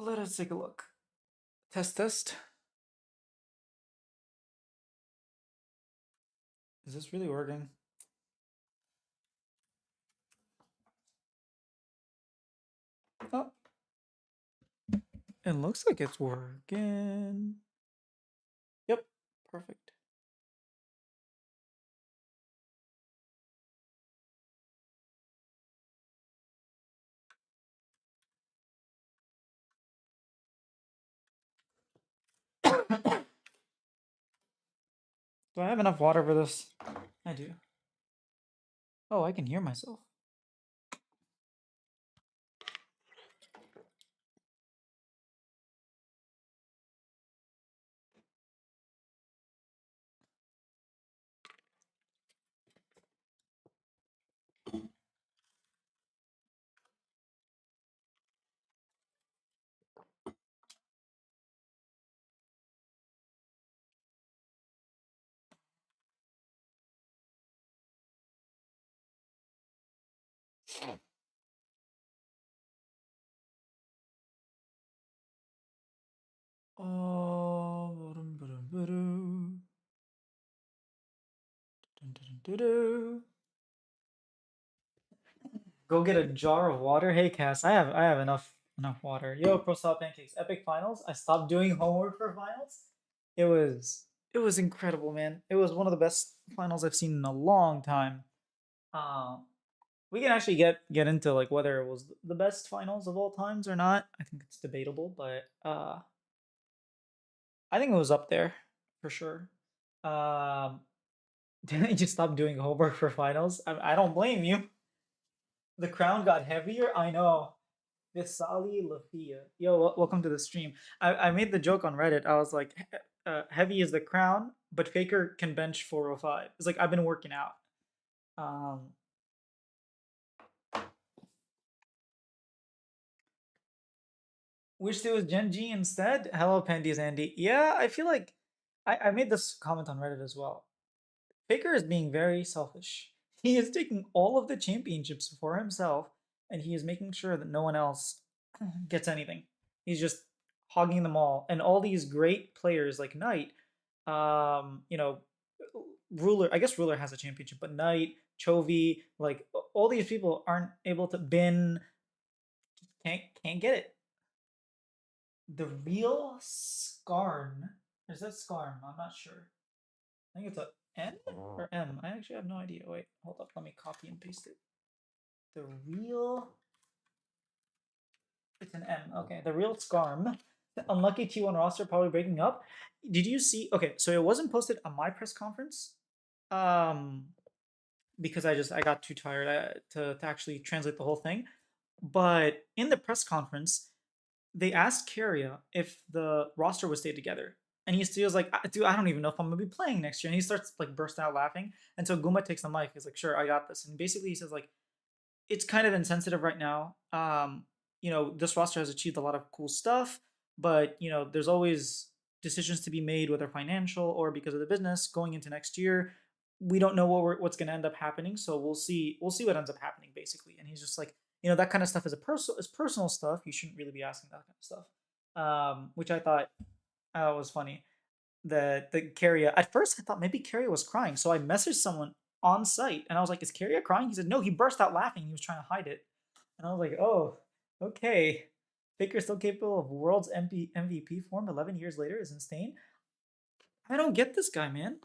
Let us take a look. Test, test. Is this really working? Oh, it looks like it's working. Yep, perfect. Do I have enough water for this? I do. Oh, I can hear myself. Oh, go get a jar of water. Hey, Cass, I have enough water. Yo, Pro Style Pancakes, Epic Finals. I stopped doing homework for finals. It was incredible, man. It was one of the best finals I've seen in a long time. Uh, we can actually get into like whether it was the best finals of all times or not. I think it's debatable, but I think it was up there for sure. Um, didn't I just stop doing homework for finals? I don't blame you. The crown got heavier. I know. Visali Lafia. Yo, welcome to the stream. I made the joke on Reddit. I was like, heavy is the crown, but Faker can bench 405. It's like I've been working out. Um, Wish there was Gen G instead. Hello, Pandy's Andy. Yeah, I feel like I made this comment on Reddit as well. Faker is being very selfish. He is taking all of the championships for himself, and he is making sure that no one else gets anything. He's just hogging them all. And all these great players like Knight, you know, Ruler, I guess Ruler has a championship, but Knight, Chovy, like all these people aren't able to bin, can't get it. The real Skarn. Is that Skarn? I'm not sure. I think it's a N or M. I actually have no idea. Wait, hold up. Let me copy and paste it. The real. It's an M. Okay, the real Skarm. The unlucky T1 roster probably breaking up. Did you see? Okay, so it wasn't posted on my press conference. Um, because I got too tired to actually translate the whole thing. But in the press conference, they asked Carrier if the roster would stay together. And he still was like, dude, I don't even know if I'm gonna be playing next year. And he starts like bursting out laughing. And so Guma takes the mic. He's like, sure, I got this. And basically he says like, it's kind of insensitive right now. This roster has achieved a lot of cool stuff, but there's always decisions to be made, whether financial or because of the business going into next year. We don't know what's going to end up happening, so we'll see. We'll see what ends up happening, basically. And he's just like, that kind of stuff is personal stuff. You shouldn't really be asking that kind of stuff. Which I thought was funny. The Carrier. At first, I thought maybe Carrier was crying, so I messaged someone on site, and I was like, "Is Carrier crying?" He said, "No." He burst out laughing. He was trying to hide it, and I was like, "Oh, okay." Faker's still capable of world's MVP form 11 years later is insane. I don't get this guy, man.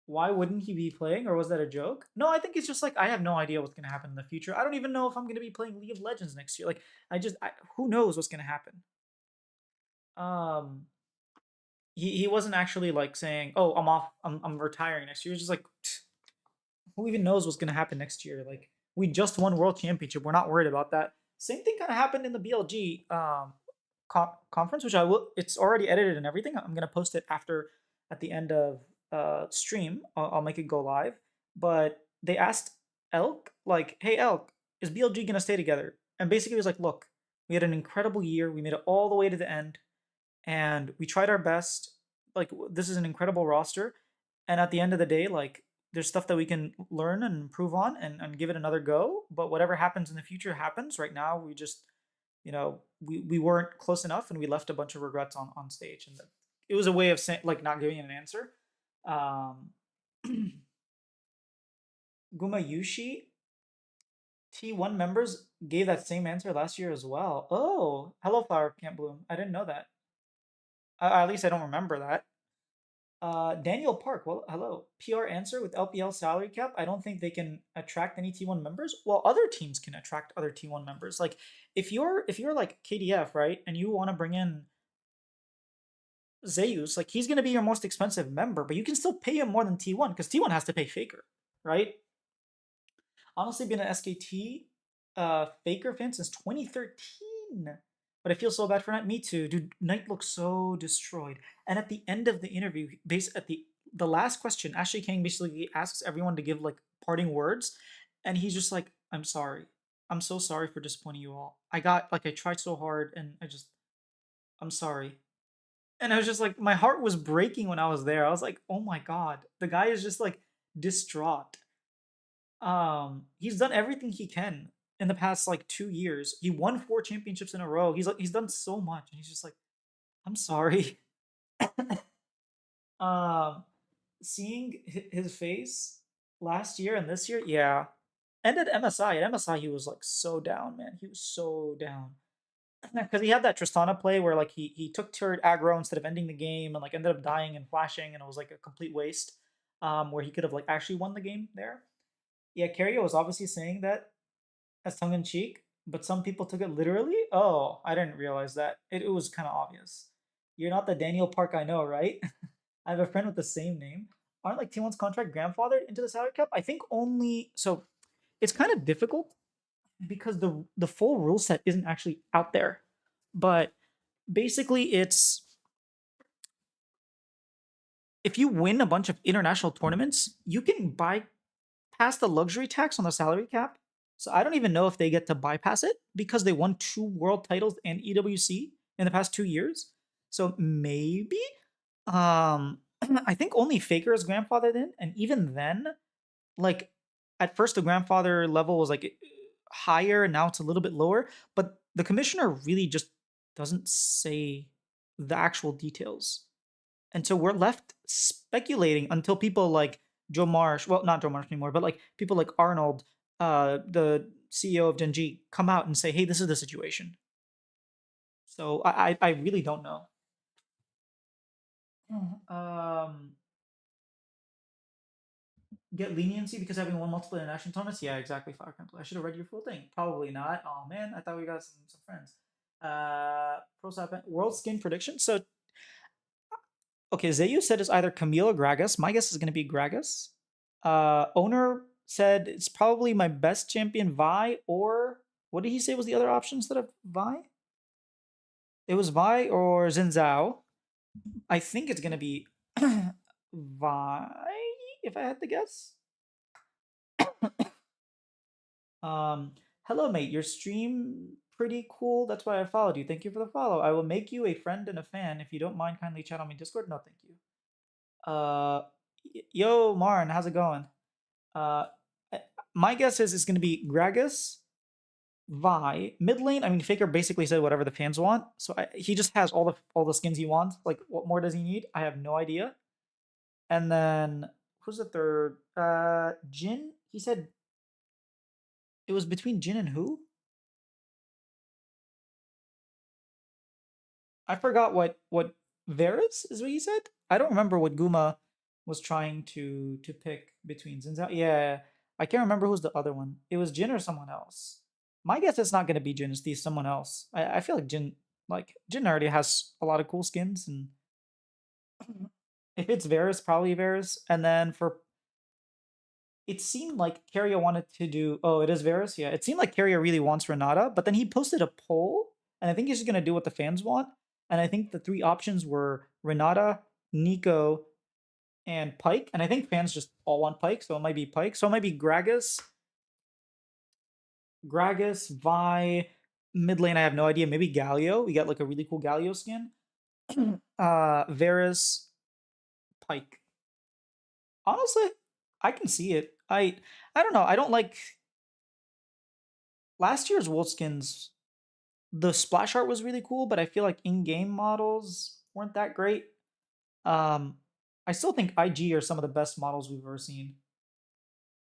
Why wouldn't he be playing, or was that a joke? No, I think it's just like I have no idea what's gonna happen in the future. I don't even know if I'm gonna be playing League of Legends next year. Like, who knows what's gonna happen? Um, he wasn't actually like saying, "Oh, I'm off. I'm retiring next year." He was just like, who even knows what's gonna happen next year? Like, we just won World Championship. We're not worried about that. Same thing kind of happened in the BLG conference, which I will. It's already edited and everything. I'm gonna post it after at the end of stream. I'll make it go live. But they asked Elk like, "Hey Elk, is BLG gonna stay together?" And basically it was like, "Look, we had an incredible year. We made it all the way to the end, and we tried our best. Like, this is an incredible roster, and at the end of the day, like, there's stuff that we can learn and improve on and give it another go. But whatever happens in the future happens. Right now, we just we weren't close enough and we left a bunch of regrets on stage, and it was a way of saying like not giving an answer. Um, Gumayushi T1 members gave that same answer last year as well. Oh, hello, Flower Can't Bloom. I didn't know that. At least I don't remember that. Daniel Park, well, hello. PR answer with LPL salary cap. I don't think they can attract any T1 members. Well, other teams can attract other T1 members. Like if you're like KDF, right, and you want to bring in Zeus, like he's gonna be your most expensive member, but you can still pay him more than T1 because T1 has to pay Faker, right? Honestly, been an SKT Faker fan since 2013. But I feel so bad for Knight. Me too. Dude, Knight looks so destroyed. And at the end of the interview, based at the last question, Ashley King basically asks everyone to give like parting words, and he's just like, "I'm sorry. I'm so sorry for disappointing you all. I tried so hard, and I'm sorry." And I was just like, my heart was breaking when I was there. I was like, "Oh my god, the guy is just like distraught." He's done everything he can in the past like 2 years. He won 4 championships in a row. He's done so much, and he's just like, I'm sorry. um, Seeing his face last year and this year, yeah. And at MSI, he was like so down, man. He was so down because he had that Tristana play where like he took turret aggro instead of ending the game and like ended up dying and flashing, and it was like a complete waste. Where he could have like actually won the game there. Yeah, Carrier was obviously saying that as tongue in cheek, but some people took it literally. Oh, I didn't realize that. It was kind of obvious. You're not the Daniel Park I know, right? I have a friend with the same name. Aren't like T1's contract grandfathered into the salary cap? I think only so. It's kind of difficult because the full rule set isn't actually out there. But basically, it's if you win a bunch of international tournaments, you can bypass the luxury tax on the salary cap. So I don't even know if they get to bypass it because they won 2 world titles and EWC in the past 2 years. So maybe I think only Faker is grandfathered in, and even then, like at first the grandfather level was like higher, and now it's a little bit lower. But the commissioner really just doesn't say the actual details, and so we're left speculating until people like Joe Marsh, well, not Joe Marsh anymore, but like people like Arnold, the CEO of Genji, come out and say, "Hey, this is the situation." So I really don't know. Um, get leniency because having won multiple international tournaments. Yeah, exactly. Fire Temple. I should have read your full thing. Probably not. Oh man, I thought we got some friends. World skin prediction. So okay, Zayu said it's either Camille or Gragas. My guess is going to be Gragas. Owner said it's probably my best champion Vi, or what did he say was the other option instead of Vi? It was Vi or Zhao. I think it's going to be Vi, if I had to guess. Um, Hello, mate. Your stream pretty cool. That's why I followed you. Thank you for the follow. I will make you a friend and a fan if you don't mind. Kindly chat on my Discord. No, thank you. Yo, Marn, how's it going? Uh, I- my guess is it's going to be Gragas, Vi, mid lane. I mean, Faker basically said whatever the fans want, so he just has all the skins he wants. Like, what more does he need? I have no idea. And then who's the third? Jin. He said it was between Jin and who? I forgot what Varus is what he said. I don't remember what Guma was trying to pick between Zinzao. Yeah, I can't remember who's the other one. It was Jin or someone else. My guess it's not gonna be Jin. It's the someone else. I feel like Jin already has a lot of cool skins, and if it's Varus, probably Varus. And then for it seemed like Carrier wanted to do. Oh, it is Varus. Yeah, it seemed like Carrier really wants Renata, but then he posted a poll, and I think he's just gonna do what the fans want. And I think the 3 options were Renata, Nico, and Pike. And I think fans just all want Pike, so it might be Pike. So it might be Gragas, Vi. Mid lane, I have no idea. Maybe Galio. We got like a really cool Galio skin. Varus, Pike. Honestly, I can see it. I don't know. I don't like last year's Wolf skins. The splash art was really cool, but I feel like in-game models weren't that great. Um, I still think IG are some of the best models we've ever seen.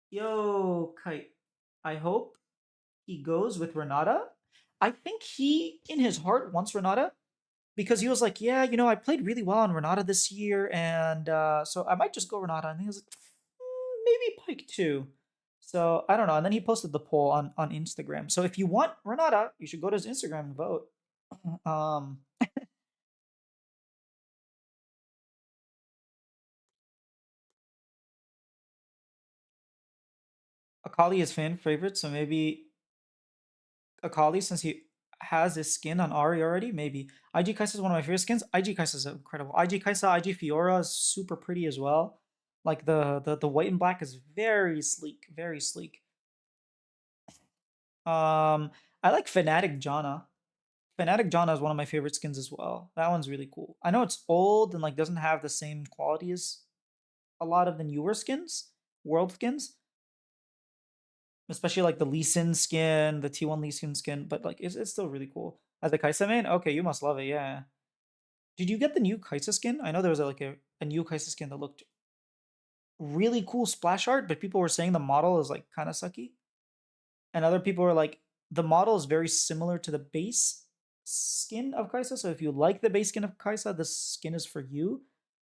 Yo, Kite. I hope he goes with Renata. I think he, in his heart, wants Renata because he was like, yeah, I played really well on Renata this year, and so I might just go Renata. And he was like, maybe Pike too. So I don't know. And then he posted the poll on Instagram. So if you want Renata, you should go to his Instagram and vote. Um, Akali is fan favorite, so maybe Akali, since he has his skin on Ari already, maybe. IG Kaisa is one of my favorite skins. IG Kaisa is incredible. IG Kaisa, IG Fiora is super pretty as well. Like the white and black is very sleek, very sleek. I like Fnatic Janna. Fnatic Janna is one of my favorite skins as well. That one's really cool. I know it's old and like doesn't have the same quality as a lot of the newer skins, world skins, especially like the Lee Sin skin, the T1 Lee Sin skin, but like it's still really cool. As a Kaisa main, okay, you must love it, yeah. Did you get the new Kaisa skin? I know there was a new Kaisa skin that looked really cool splash art, but people were saying the model is like kind of sucky. And other people were like, the model is very similar to the base skin of Kaisa. So if you like the base skin of Kaisa, this skin is for you.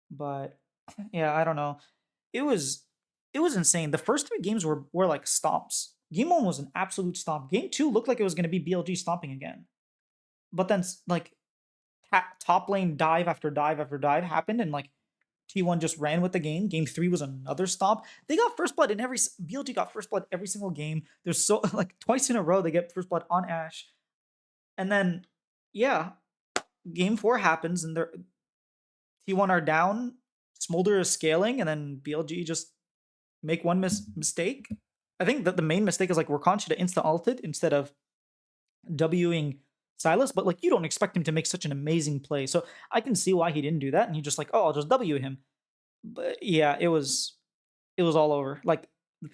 But yeah, I don't know. It was it was insane. The first three games were like stomps. Game one was an absolute stomp. Game two looked like it was going to be BLG stomping again. But then like top lane dive after dive after dive happened, and like T1 just ran with the game. Game three was another stomp. They got first blood in every BLG got first blood every single game. There's so like twice in a row they get first blood on Ashe, and then yeah, game four happens and they're T1 are down. Smolder is scaling, and then BLG just make one mistake. I think that the main mistake is like Rakan should have insta ulted instead of Wing Silas, but like you don't expect him to make such an amazing play. So I can see why he didn't do that, and he just like, oh, I'll just W him. But yeah, it was all over. Like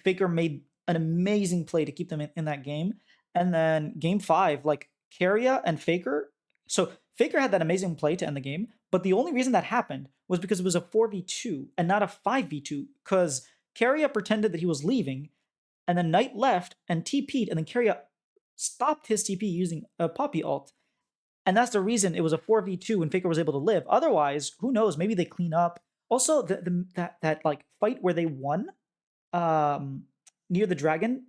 Faker made an amazing play to keep them in that game. And then game five, like Keria and Faker. So Faker had that amazing play to end the game, but the only reason that happened was because it was a 4v2 and not a 5v2. Because Keria pretended that he was leaving, and then Knight left and TP'd, and then Keria stopped his TP using a Poppy ult. And that's the reason it was a 4v2 and Faker was able to live. Otherwise, who knows? Maybe they clean up. Also, that like fight where they won um, near the dragon,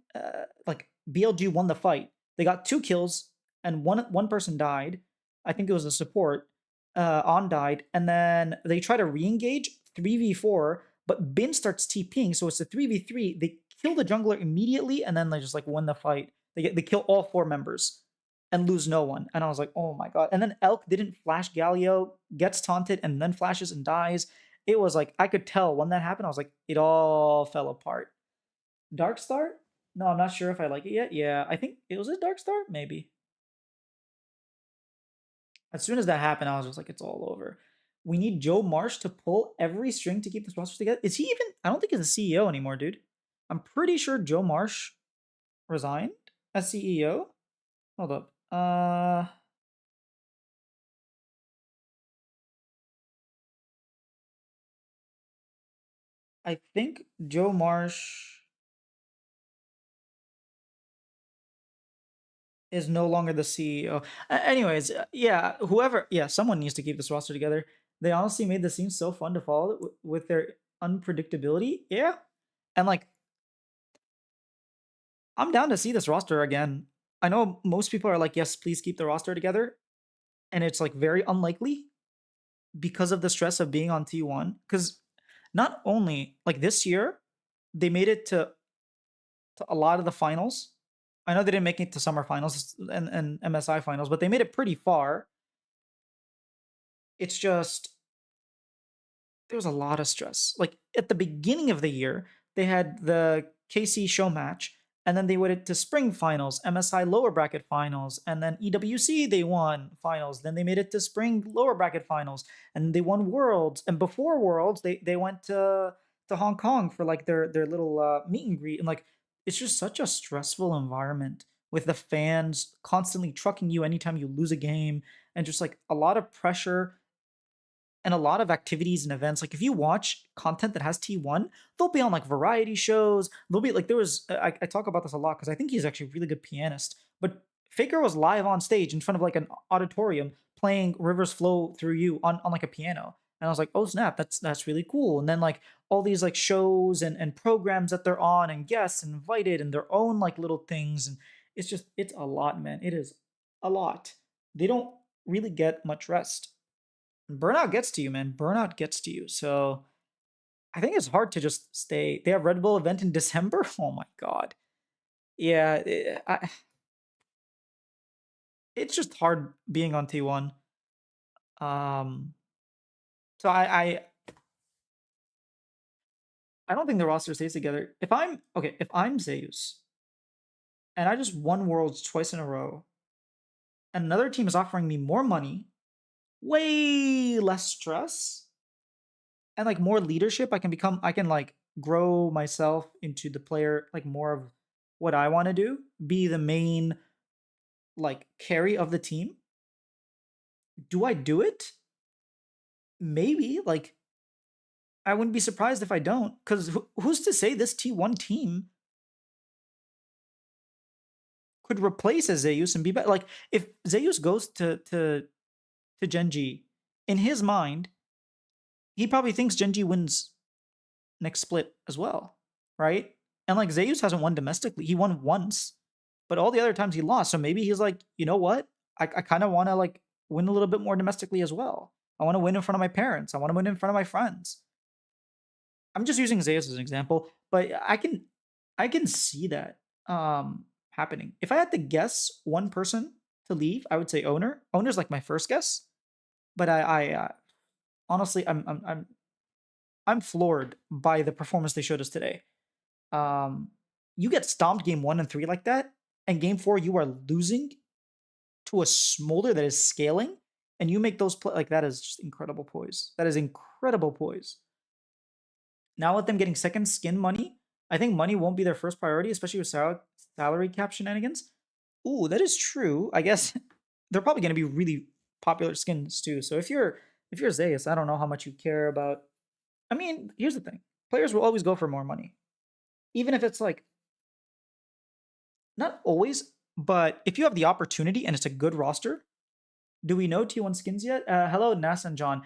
like BLG won the fight. They got two kills and one person died. I think it was a support. On died, and then they try to re-engage 3v4, but Bin starts TPing, so it's a 3v3. They kill the jungler immediately, and then they just like win the fight. They kill all four members and lose no one. And I was like, oh my god. And then Elk didn't flash Galio, gets taunted, and then flashes and dies. It was like I could tell when that happened. I was like, it all fell apart. Dark Star? No, I'm not sure if I like it yet. Yeah, I think it was a Dark Star, maybe. As soon as that happened, I was just like, it's all over. We need Joe Marsh to pull every string to keep this roster together. Is he even? I don't think he's a CEO anymore, dude. I'm pretty sure Joe Marsh resigned as CEO. Hold up. I think Joe Marsh is no longer the CEO. Anyways, yeah, whoever, yeah, someone needs to keep this roster together. They honestly made the team so fun to follow with their unpredictability. Yeah, and like I'm down to see this roster again. I know most people are like, yes, please keep the roster together, and it's like very unlikely because of the stress of being on T1. Because not only like this year, they made it to a lot of the finals. I know they didn't make it to summer finals and MSI finals, but they made it pretty far. It's just there was a lot of stress. Like at the beginning of the year, they had the KC show match, and then they went to spring finals, MSI lower bracket finals, and then EWC they won finals. Then they made it to spring lower bracket finals, and they won Worlds. And before Worlds, they went to Hong Kong for like their little meet and greet. And like it's just such a stressful environment with the fans constantly trucking you anytime you lose a game, and just like a lot of pressure and a lot of activities and events. Like if you watch content that has T1, they'll be on like variety shows. They'll be like there was I talk about this a lot because I think he's actually a really good pianist. But Faker was live on stage in front of like an auditorium playing Rivers Flow Through You on like a piano. And I was like, oh snap, that's really cool. And then like all these like shows and programs that they're on and guests invited and their own like little things. And it's a lot, man. It is a lot. They don't really get much rest. Burnout gets to you, man. Burnout gets to you. So I think it's hard to just stay. They have Red Bull event in December. Oh my god. Yeah, it's just hard being on T1. Um, so I don't think the roster stays together. If I'm okay, if I'm Zeus and I just won Worlds twice in a row, and another team is offering me more money, way less stress, and like more leadership, I can like grow myself into the player like more of what I want to do, be the main like carry of the team. Do I do it? Maybe. Like I wouldn't be surprised if I don't, because who's to say this T1 team could replace a Zeus and be better? Like if Zeus goes to Genji, in his mind, he probably thinks Genji wins next split as well, right? And like Zeus hasn't won domestically. He won once, but all the other times he lost. So maybe he's like, you know what? I kind of want to like win a little bit more domestically as well. I want to win in front of my parents. I want to win in front of my friends. I'm just using Zeus as an example, but I can see that happening. If I had to guess one person to leave, I would say owner. Owner's like my first guess, but honestly I'm floored by the performance they showed us today. Um, you get stomped game 1 and 3 like that, and game 4 you are losing to a smolder that is scaling, and you make those like that is just incredible poise. That is incredible poise. Now with them getting second skin money, I think money won't be their first priority, especially with salary cap shenanigans. Ooh, that is true. I guess they're probably going to be really popular skins too. So if you're Zeus, I don't know how much you care about. I mean, here's the thing: players will always go for more money, even if it's like not always, but if you have the opportunity and it's a good roster. Do we know T1 skins yet? Hello, Nas and John.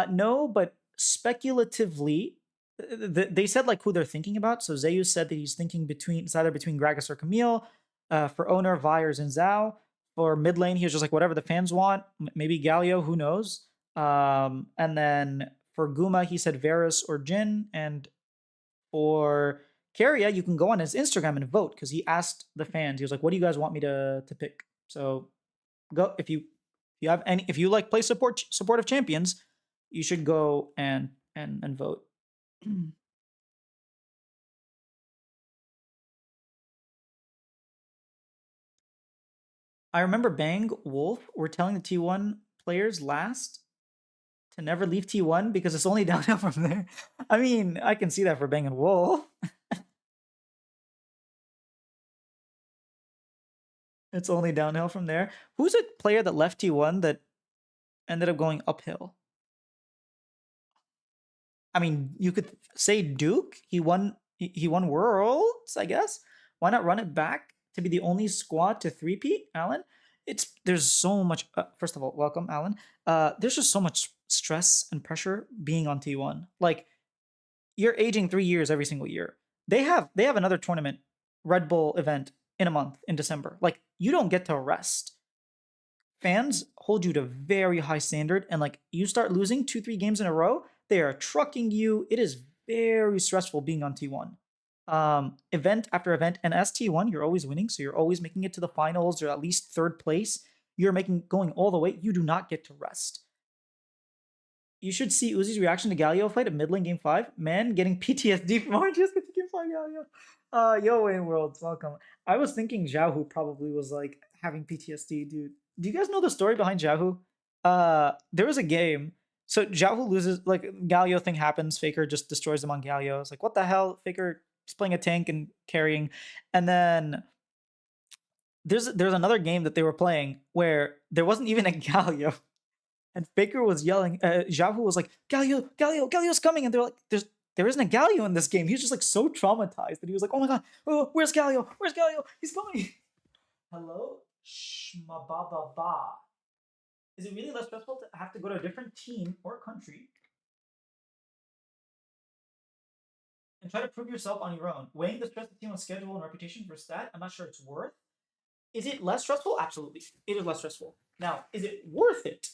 No, but speculatively, they said like who they're thinking about. So Zeus said that he's thinking between it's either between Gragas or Camille. For owner, Vires and Zhao. For mid lane, he was just like whatever the fans want. Maybe Galio, who knows? And then for Guma, he said Varus or Jin. And for Carrier, you can go on his Instagram and vote because he asked the fans. He was like, "What do you guys want me to pick?" So go if you have any if you like play supportive champions, you should go and vote. I remember Bang Wolf were telling the T1 players last to never leave T1 because it's only downhill from there. I mean, I can see that for Bang and Wolf. It's only downhill from there. Who's a player that left T1 that ended up going uphill? I mean, you could say Duke. He won Worlds, I guess. Why not run it back to be the only squad to three-peat, Alan? There's so much. First of all, welcome, Alan. There's just so much stress and pressure being on T1. Like you're aging 3 years every single year. They have another tournament, Red Bull event in a month in December. Like you don't get to rest. Fans hold you to very high standard, and like you start losing 2 3 games in a row, they are trucking you. It is very stressful being on T1. Event after event, and as T1 you're always winning, so you're always making it to the finals or at least third place. You're making going all the way. You do not get to rest. You should see Uzi's reaction to Galio fight at mid lane game 5. Man getting PTSD from RGS to game 5 Galio. Yo, Wayne Worlds, welcome. I was thinking Xiaohu probably was like having PTSD, dude. Do you guys know the story behind Xiaohu? There was a game. So Xiaohu loses, like Galio thing happens. Faker just destroys him on Galio. It's like, what the hell? Faker is playing a tank and carrying. And then there's another game that they were playing where there wasn't even a Galio, and Faker was yelling. Xiaohu was like, "Galio, Galio, Galio's coming!" And they're like, there isn't a Galio in this game. He was just like so traumatized that he was like, "Oh my god, oh, where's Galio? Where's Galio? He's coming!" Hello, Shmababa. Is it really less stressful to have to go to a different team or country and try to prove yourself on your own? Weighing the stress of the team's schedule and reputation for stat, I'm not sure it's worth. Is it less stressful? Absolutely, it is less stressful. Now, is it worth it?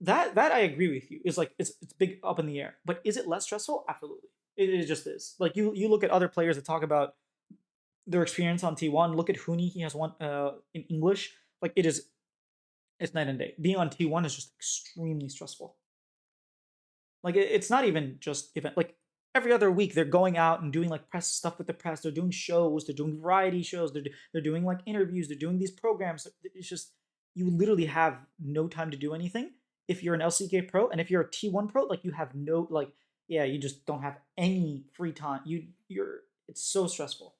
That I agree with you. Is like it's big up in the air. But is it less stressful? Absolutely. It just is. Like you look at other players that talk about their experience on T1. Look at Huni. He has one in English. Like it's night and day. Being on T1 is just extremely stressful. Like it's not even just event. Like every other week they're going out and doing like press stuff with the press. They're doing shows. They're doing variety shows. They're doing like interviews. They're doing these programs. It's just you literally have no time to do anything if you're an LCK pro, and if you're a T1 pro, like you have no like yeah, you just don't have any free time. You're it's so stressful.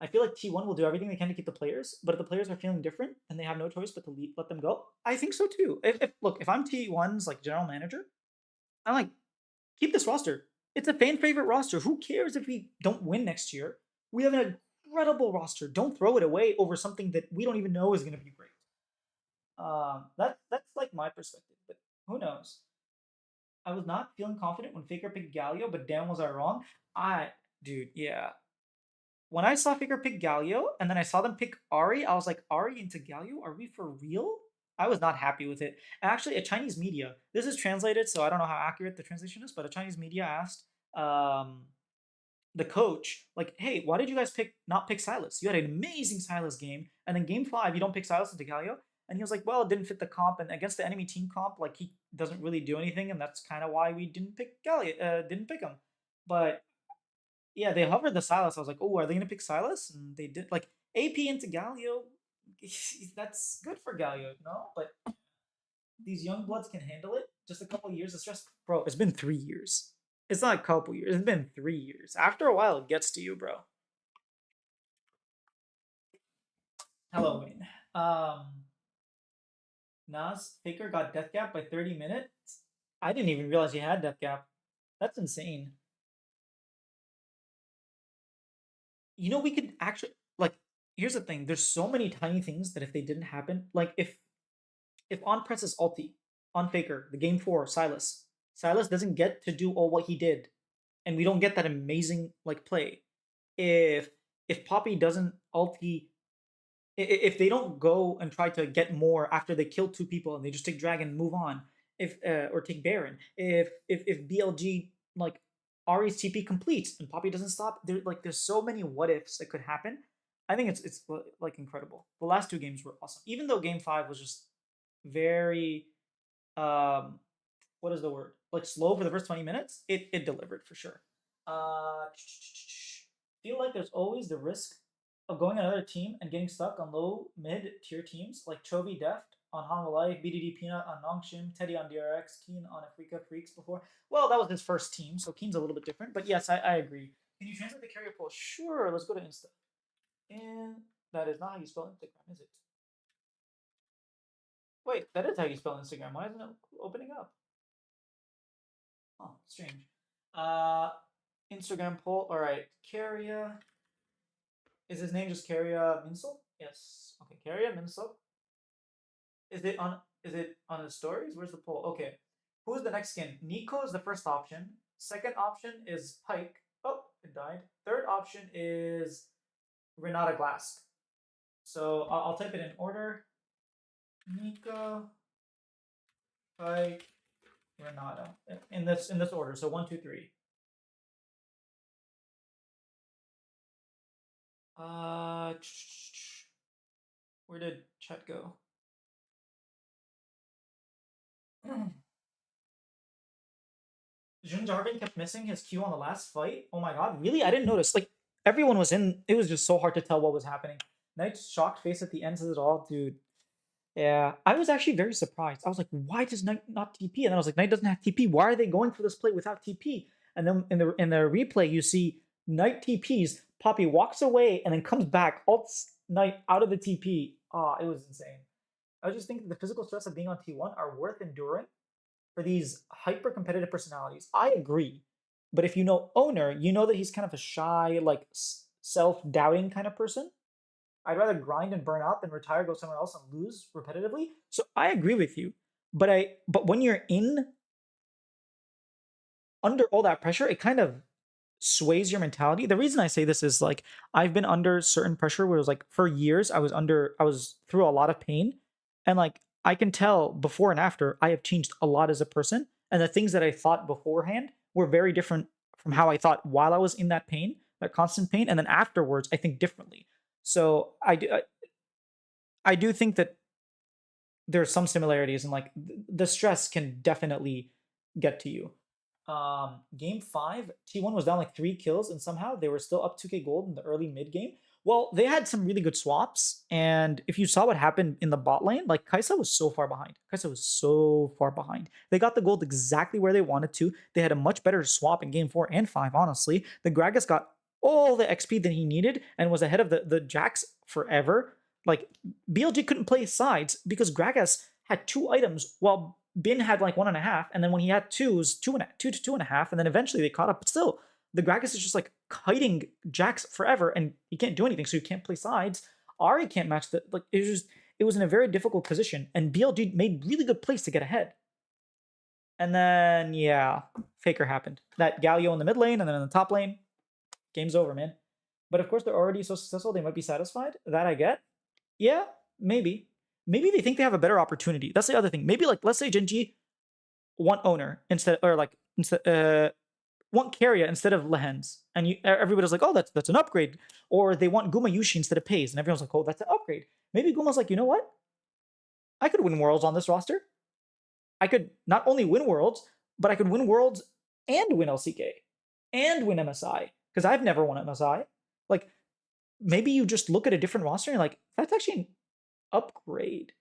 I feel like T1 will do everything they can to keep the players, but if the players are feeling different and they have no choice but to let them go, I think so too. If look, if I'm T1's like general manager, I'm like, keep this roster. It's a fan favorite roster. Who cares if we don't win next year? We have an incredible roster. Don't throw it away over something that we don't even know is going to be great. That's like my perspective, but who knows? I was not feeling confident when Faker picked Galio, but damn was I wrong. Dude, yeah. When I saw Faker pick Galio and then I saw them pick Ari, I was like, Ari into Galio? Are we for real? I was not happy with it. Actually, a Chinese media, this is translated, so I don't know how accurate the translation is, but a Chinese media asked um, the coach, like, hey, why did you guys not pick Silas? You had an amazing Silas game, and then game 5, you don't pick Silas into Galio? And he was like, well, it didn't fit the comp, and against the enemy team comp, like, he doesn't really do anything, and that's kind of why we didn't pick didn't pick him. But yeah, they hovered the Silas. I was like, oh, are they gonna pick Silas? And they did. Like AP into Galio, that's good for Galio, no? But these young bloods can handle it. Just a couple years of stress, bro. It's been 3 years. It's not a couple years. It's been 3 years. After a while, it gets to you, bro. Hello, Wayne. Nas Faker got death gap by 30 minutes. I didn't even realize he had death gap. That's insane. You know, we could actually like. Here's the thing. There's so many tiny things that if they didn't happen, like if on presses ulti on Faker, the game 4 Silas, Silas doesn't get to do all what he did, and we don't get that amazing like play. If Poppy doesn't ulti, if they don't go and try to get more after they kill 2 people and they just take Dragon and move on, if or take Baron, if BLG like Ari's TP completes and Poppy doesn't stop, there's so many what ifs that could happen. I think it's like incredible. The last 2 games were awesome, even though game 5 was just very what is the word, like slow for the first 20 minutes. It delivered for sure. Feel like there's always the risk of going on another team and getting stuck on low mid tier teams like Chovy Deft on Hanwha Life, BDD Peanut on Nongshim, Teddy on DRX, Keen on Afrika Freaks before. Well, that was his first team, so Keen's a little bit different. But yes, I agree. Can you translate the carrier poll? Sure, let's go to Insta. And that is not how you spell Instagram, is it? Wait, that is how you spell Instagram. Why isn't it opening up? Oh, strange. Instagram poll. All right, Carrier. Is his name just Carrier Minsel? Yes. Okay, Carrier Minsel. Is it on his stories? Where's the poll? Okay. Who's the next skin? Nico is the first option. Second option is Pike. Oh, it died. Third option is Renata Glass. So I'll type it in order. Nico, Pike, Renata. In this order. So 1, 2, 3. Where did chat go? Jun Jarvin kept missing his Q on the last fight. Oh my god, really? I didn't notice. Like everyone was in. It was just so hard to tell what was happening. Knight's shocked face at the end says it all, dude. Yeah, I was actually very surprised. I was like, why does Knight not TP? And then I was like, Knight doesn't have TP. Why are they going for this play without TP? And then in the replay, you see Knight TPs. Poppy walks away and then comes back, ults night out of the TP. Ah, it was insane. I was just thinking the physical stress of being on T1 are worth enduring for these hyper competitive personalities. I agree. But if you know Owner, you know that he's kind of a shy, like self doubting kind of person. I'd rather grind and burn out than retire, go somewhere else, and lose repetitively. So I agree with you. But when you're in under all that pressure, it kind of sways your mentality. The reason I say this is like I've been under certain pressure where it was like for years I was through a lot of pain, and like I can tell before and after I have changed a lot as a person, and the things that I thought beforehand were very different from how I thought while I was in that pain, that constant pain, and then afterwards I think differently. So I do think that there's some similarities, and like the stress can definitely get to you. Game five, T1 was down like 3 kills, and somehow they were still up 2k gold in the early mid game. Well, they had some really good swaps, and if you saw what happened in the bot lane, like Kaisa was so far behind. Kaisa was so far behind. They got the gold exactly where they wanted to. They had a much better swap in game 4 and 5, honestly. The Gragas got all the XP that he needed and was ahead of the Jax forever. Like, BLG couldn't play sides because Gragas had 2 items while Bin had like 1.5, and then when he had two, it was 2 to 2.5, and then eventually they caught up. But still, the Gragas is just like kiting Jax forever, and he can't do anything, so you can't play sides. Ari can't match the like. It was in a very difficult position, and BLG made really good plays to get ahead. And then yeah, Faker happened. That Galio in the mid lane, and then in the top lane, game's over, man. But of course, they're already so successful, they might be satisfied. That I get. Yeah, maybe. Maybe they think they have a better opportunity. That's the other thing. Maybe like let's say Genji want Owner instead, or like instead want Keria instead of Lehens, and everybody's like, oh, that's an upgrade. Or they want Guma Yushi instead of Pays, and everyone's like, oh, that's an upgrade. Maybe Guma's like, you know what? I could win Worlds on this roster. I could not only win Worlds, but I could win Worlds and win LCK and win MSI because I've never won MSI. Like maybe you just look at a different roster and you're like, that's actually an upgrade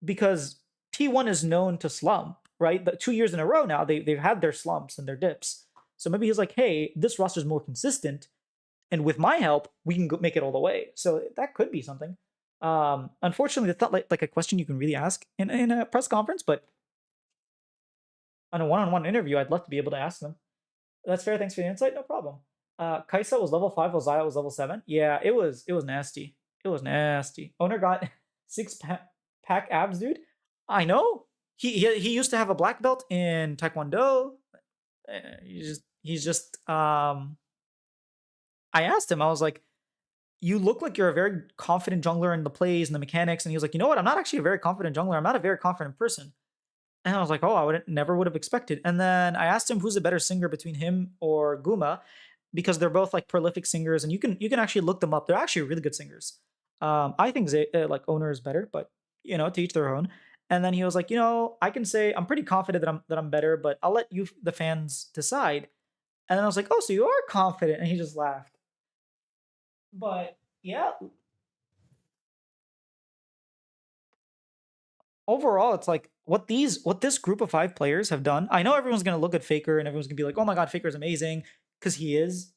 because T1 is known to slump, right? The 2 years in a row now, they've had their slumps and their dips. So maybe he's like, hey, this roster is more consistent, and with my help, we can make it all the way. So that could be something. Unfortunately, that's not like a question you can really ask in a press conference, but on a one-on-one interview, I'd love to be able to ask them. That's fair. Thanks for the insight. No problem. Kaisa was level 5 while Xayah was level 7. Yeah, it was nasty. It was nasty. Owner got 6-pack abs, dude. I know. He used to have a black belt in Taekwondo. He's just I asked him, I was like, you look like you're a very confident jungler in the plays and the mechanics. And he was like, you know what? I'm not actually a very confident jungler. I'm not a very confident person. And I was like, oh, never would have expected. And then I asked him who's a better singer between him or Guma, because they're both like prolific singers, and you can actually look them up. They're actually really good singers. I think like Owner is better, but to each their own. And then he was like, I can say I'm pretty confident that I'm better, but I'll let you, the fans, decide. And then I was like, oh, so you are confident? And he just laughed. But yeah, overall, it's like what this group of 5 players have done. I know everyone's gonna look at Faker and everyone's gonna be like, oh my god, Faker's amazing, because he is.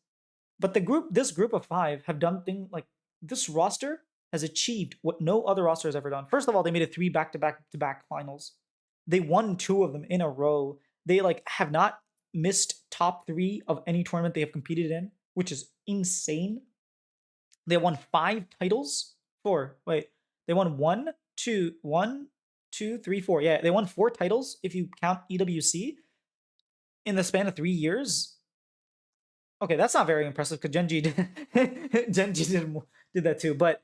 But this group of 5 have done things like this roster has achieved what no other roster has ever done. First of all, they made it 3 back-to-back finals. They won 2 of them in a row. They like have not missed top 3 of any tournament they have competed in, which is insane. They won 5 titles. 4. Wait, they won 1, 2, 1, 2, 3, 4. Yeah, they won 4 titles if you count EWC in the span of 3 years. Okay, that's not very impressive because Genji did that too, but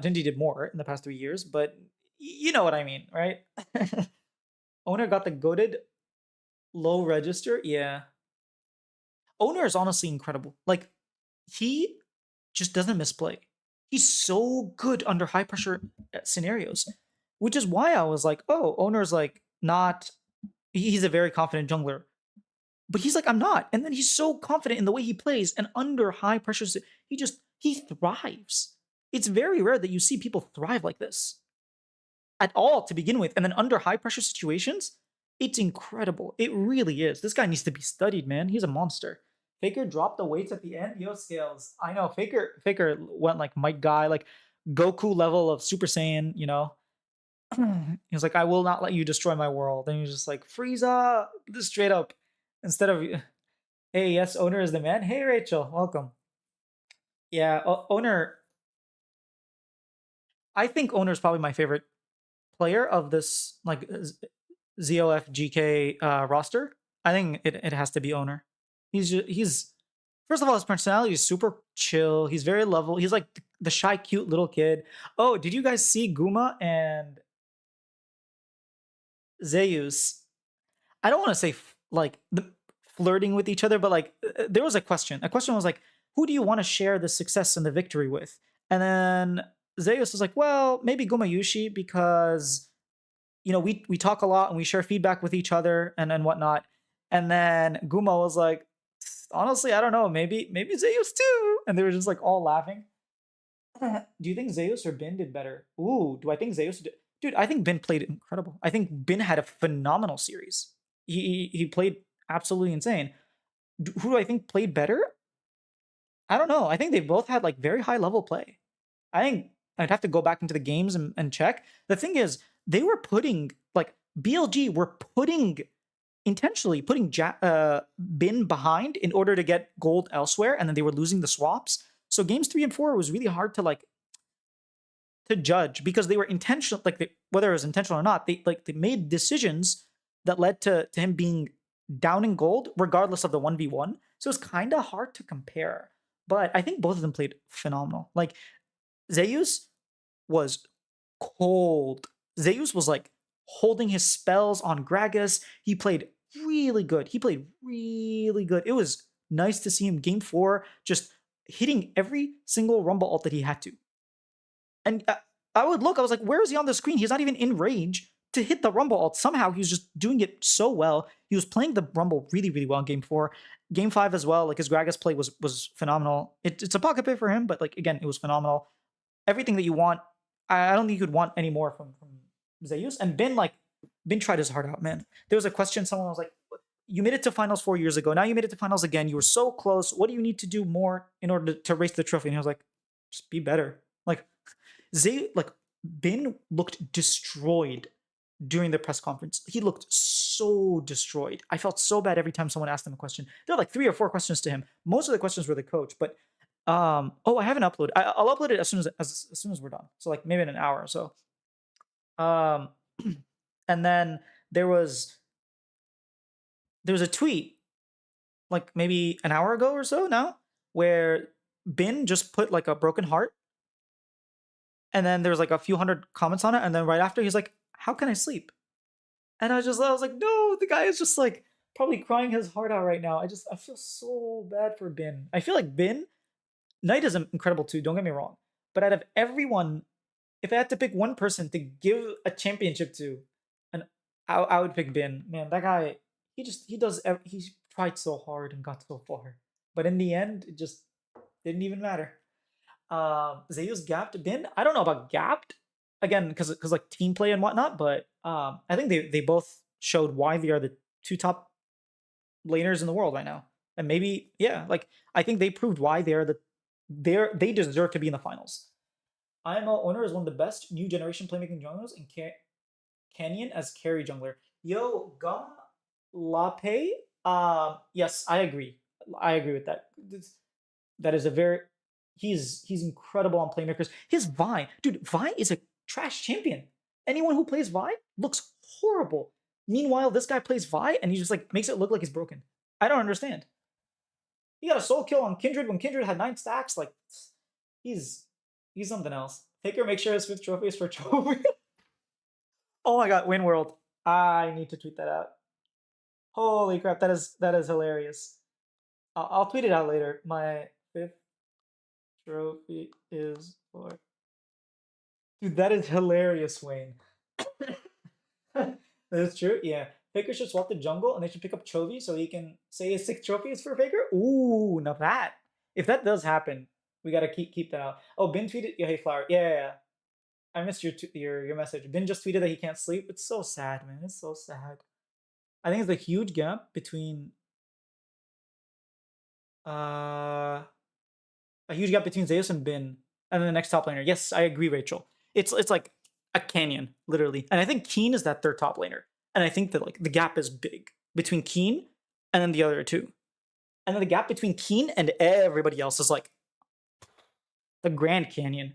Genji did more in the past 3 years. But you know what I mean, right? Owner got the goated low register. Yeah, Owner is honestly incredible. Like he just doesn't misplay. He's so good under high pressure scenarios, which is why I was like, oh, Owner's like not. He's a very confident jungler. But he's like, I'm not. And then he's so confident in the way he plays, and under high pressure, he thrives. It's very rare that you see people thrive like this at all to begin with. And then under high pressure situations, it's incredible. It really is. This guy needs to be studied, man. He's a monster. Faker dropped the weights at the end. Yo, Scales. I know. Faker went like Mike Guy. Like Goku level of Super Saiyan, he was like, I will not let you destroy my world. And he was just like, Frieza, just straight up. Instead of, hey, yes, owner is the man. Hey, Rachel, welcome. Yeah, owner, I think owner is probably my favorite player of this like ZOF roster. I think it has to be owner. He's first of all, his personality is super chill. He's very level. He's like the shy, cute little kid. Oh, did you guys see Guma and Zeus? I don't want to say like flirting with each other, but like there was a question. A question was like, who do you want to share the success and the victory with? And then Zeus was like, well, maybe Gumayushi because we talk a lot and we share feedback with each other and whatnot. And then Guma was like, honestly, I don't know, maybe Zeus too. And they were just like all laughing. Do you think Zeus or Bin did better? Ooh, do I think Zeus did? Dude, I think Bin played incredible. I think Bin had a phenomenal series. He played absolutely insane. Who do I think played better? I don't know. I think they both had like very high level play. I think I'd have to go back into the games and check. The thing is, they were putting like BLG were putting intentionally putting Bin behind in order to get gold elsewhere, and then they were losing the swaps. So games 3 and 4 was really hard to judge because they were intentional, whether it was intentional or not. They made decisions that led to him being down in gold, regardless of the 1v1. So it's kind of hard to compare. But I think both of them played phenomenal. Like Zeus was cold. Zeus was like holding his spells on Gragas. He played really good. He played really good. It was nice to see him game 4 just hitting every single Rumble ult that he had to. And I was like, where is he on the screen? He's not even in range to hit the Rumble ult. Somehow he was just doing it so well. He was playing the Rumble really, really well in game 4. Game 5 as well. Like his Gragas play was phenomenal. It's a pocket pick for him, but like again, it was phenomenal. Everything that you want. I don't think you could want any more from Zeus. And Bin tried his heart out, man. There was a question, someone was like, you made it to finals 4 years ago. Now you made it to finals again. You were so close. What do you need to do more in order to race the trophy? And he was like, just be better. Like Bin looked destroyed during the press conference. He looked so destroyed. I felt so bad every time someone asked him a question. There were like 3 or 4 questions to him. Most of the questions were the coach, but I haven't uploaded. I'll upload it as soon as we're done. So like maybe in an hour or so. Um, and then there was a tweet like maybe an hour ago or so now where Bin just put like a broken heart, and then there's like a few hundred comments on it, and then right after he's like, "How can I sleep?" And I was like, "No, the guy is just like probably crying his heart out right now." I feel so bad for Bin. I feel like Bin Knight is incredible too. Don't get me wrong, but out of everyone, if I had to pick one person to give a championship to, and I would pick Bin. Man, that guy, he tried so hard and got so far, but in the end, it just didn't even matter. Zeus gapped Bin. I don't know about gapped again because like team play and whatnot, but I think they both showed why they are the 2 top laners in the world right now, and maybe yeah, like I think they proved why they deserve to be in the finals. IMO owner is one of the best new generation playmaking junglers, and Canyon as carry jungler. Yo, Gum Lape. Yes, I agree. I agree with that. That is a very he's incredible on playmakers. His Vi, dude, Vi is a trash champion. Anyone who plays Vi looks horrible. Meanwhile, this guy plays Vi and he just like makes it look like he's broken. I don't understand. He got a soul kill on Kindred when Kindred had 9 stacks. Like he's something else. Faker, make sure his 5th trophy is for trophy. Oh my god, Win World. I need to tweet that out. Holy crap, that is hilarious. I'll tweet it out later. My 5th trophy is for. Dude, that is hilarious, Wayne. That is true. Yeah. Faker should swap the jungle and they should pick up Chovy so he can say his 6th trophy is for Faker. Ooh, now that. If that does happen, we gotta keep that out. Oh, Bin tweeted. Yeah, hey Flower. Yeah. I missed your message. Bin just tweeted that he can't sleep. It's so sad, man. It's so sad. I think it's a huge gap between a huge gap between Zeus and Bin. and then the next top laner. Yes, I agree, Rachel. It's like a canyon, literally. And I think Keen is that third top laner. And I think that like the gap is big between Keen and then the other two. And then the gap between Keen and everybody else is like the Grand Canyon.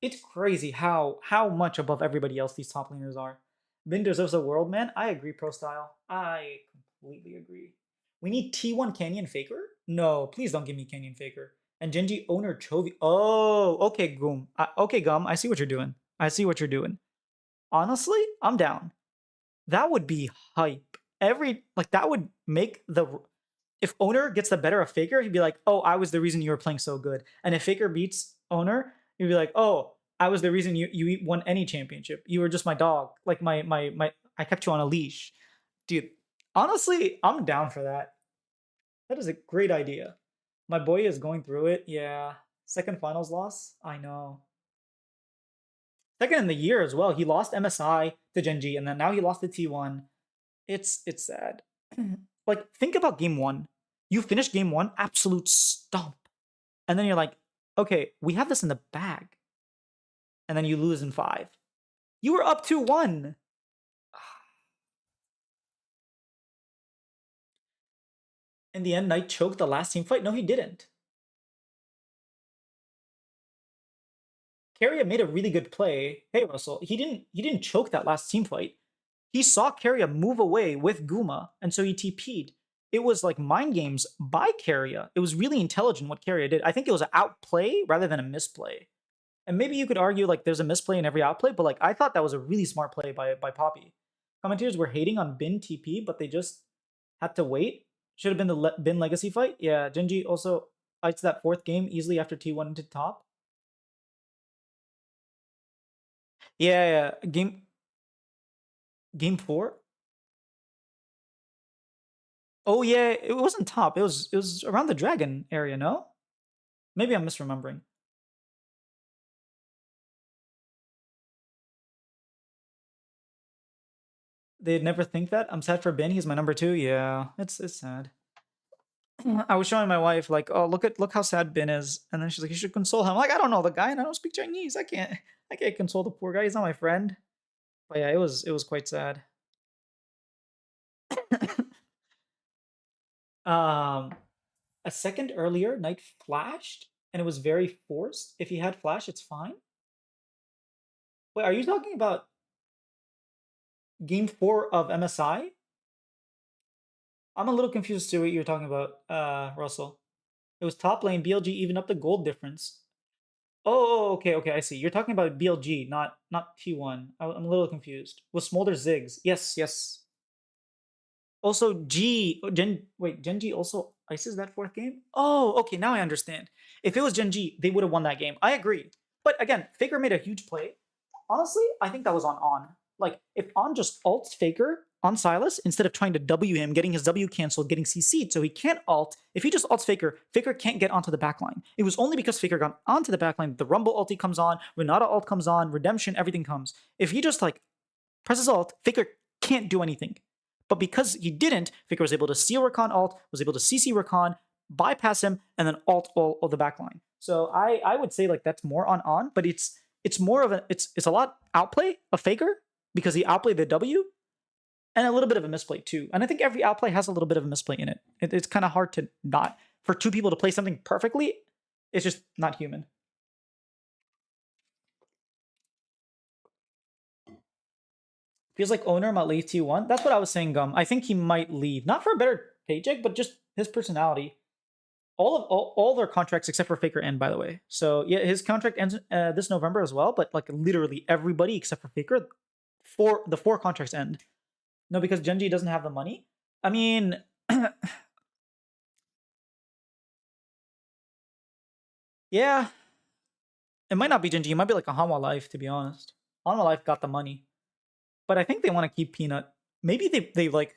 It's crazy how much above everybody else these top laners are. Vin deserves a world, man. I agree, Pro Style. I completely agree. We need T1 Canyon Faker? No, please don't give me Canyon Faker. And Genji owner Chovy. Oh, okay, Gum. Okay, Gum. I see what you're doing. I see what you're doing. Honestly, I'm down. That would be hype. That would make the if owner gets the better of Faker, he'd be like, "Oh, I was the reason you were playing so good." And if Faker beats owner, he'd be like, "Oh, I was the reason you won any championship. You were just my dog. Like my I kept you on a leash." Dude, honestly, I'm down for that. That is a great idea. My boy is going through it. Yeah. Second finals loss? I know. Second in the year as well. He lost MSI to Genji, and then now he lost to T1. It's sad. Like, think about game one. You finish game one, absolute stomp. And then you're like, okay, we have this in the bag. And then you lose in 5. You were up 2-1. In the end, Knight choked the last team fight. No, he didn't. Keria made a really good play. Hey, Russell, he didn't choke that last team fight. He saw Keria move away with Guma, and so he TP'd. It was like mind games by Keria. It was really intelligent what Keria did. I think it was an outplay rather than a misplay. And maybe you could argue like there's a misplay in every outplay, but like I thought that was a really smart play by Poppy. Commentators were hating on Bin TP, but they just had to wait. Should have been the Bin Legacy fight. Yeah, Genji also ites that fourth game easily after T1 into top. Yeah, yeah. Game 4. Oh yeah, it wasn't top. It was around the dragon area, no? Maybe I'm misremembering. They'd never think that. I'm sad for Ben. He's my number 2. Yeah, it's sad. I was showing my wife like, oh look how sad Ben is, and then she's like, you should console him. I'm like, I don't know the guy, and I don't speak Chinese. I can't console the poor guy. He's not my friend. But yeah, it was quite sad. um, a second earlier, Knight flashed, and it was very forced. If he had flash, it's fine. Wait, are you talking about game 4 of MSI? I'm a little confused to what you're talking about, Russell. It was top lane, BLG even up the gold difference. Oh, okay, I see. You're talking about BLG, not T1. I'm a little confused. With Smolder Ziggs. Yes. Also, Genji also ices that fourth game? Oh, okay, now I understand. If it was Genji, they would have won that game. I agree. But again, Faker made a huge play. Honestly, I think that was on. Like, if On just ults Faker on Silas, instead of trying to W him, getting his W canceled, getting CC'd, so he can't ult. If he just ults Faker, Faker can't get onto the backline. It was only because Faker got onto the backline that the Rumble ulti comes on, Renata ult comes on, Redemption, everything comes. If he just, like, presses ult, Faker can't do anything. But because he didn't, Faker was able to steal Rakan ult, was able to CC Rakan, bypass him, and then ult all of the backline. So I would say like that's more on, but it's more of it's a lot outplay of Faker because he outplayed the W, and a little bit of a misplay too. And I think every outplay has a little bit of a misplay in it. It's kind of hard to not for two people to play something perfectly. It's just not human. Feels like owner might leave T1. That's what I was saying, Gum. I think he might leave. Not for a better paycheck, but just his personality. All their contracts except for Faker end, by the way. So yeah, his contract ends this November as well. But like literally everybody except for Faker, the 4 contracts end. No, because Genji doesn't have the money. I mean, yeah, it might not be Genji. It might be like a Hanwha Life, to be honest. Hanwha Life got the money, but I think they want to keep Peanut. Maybe they like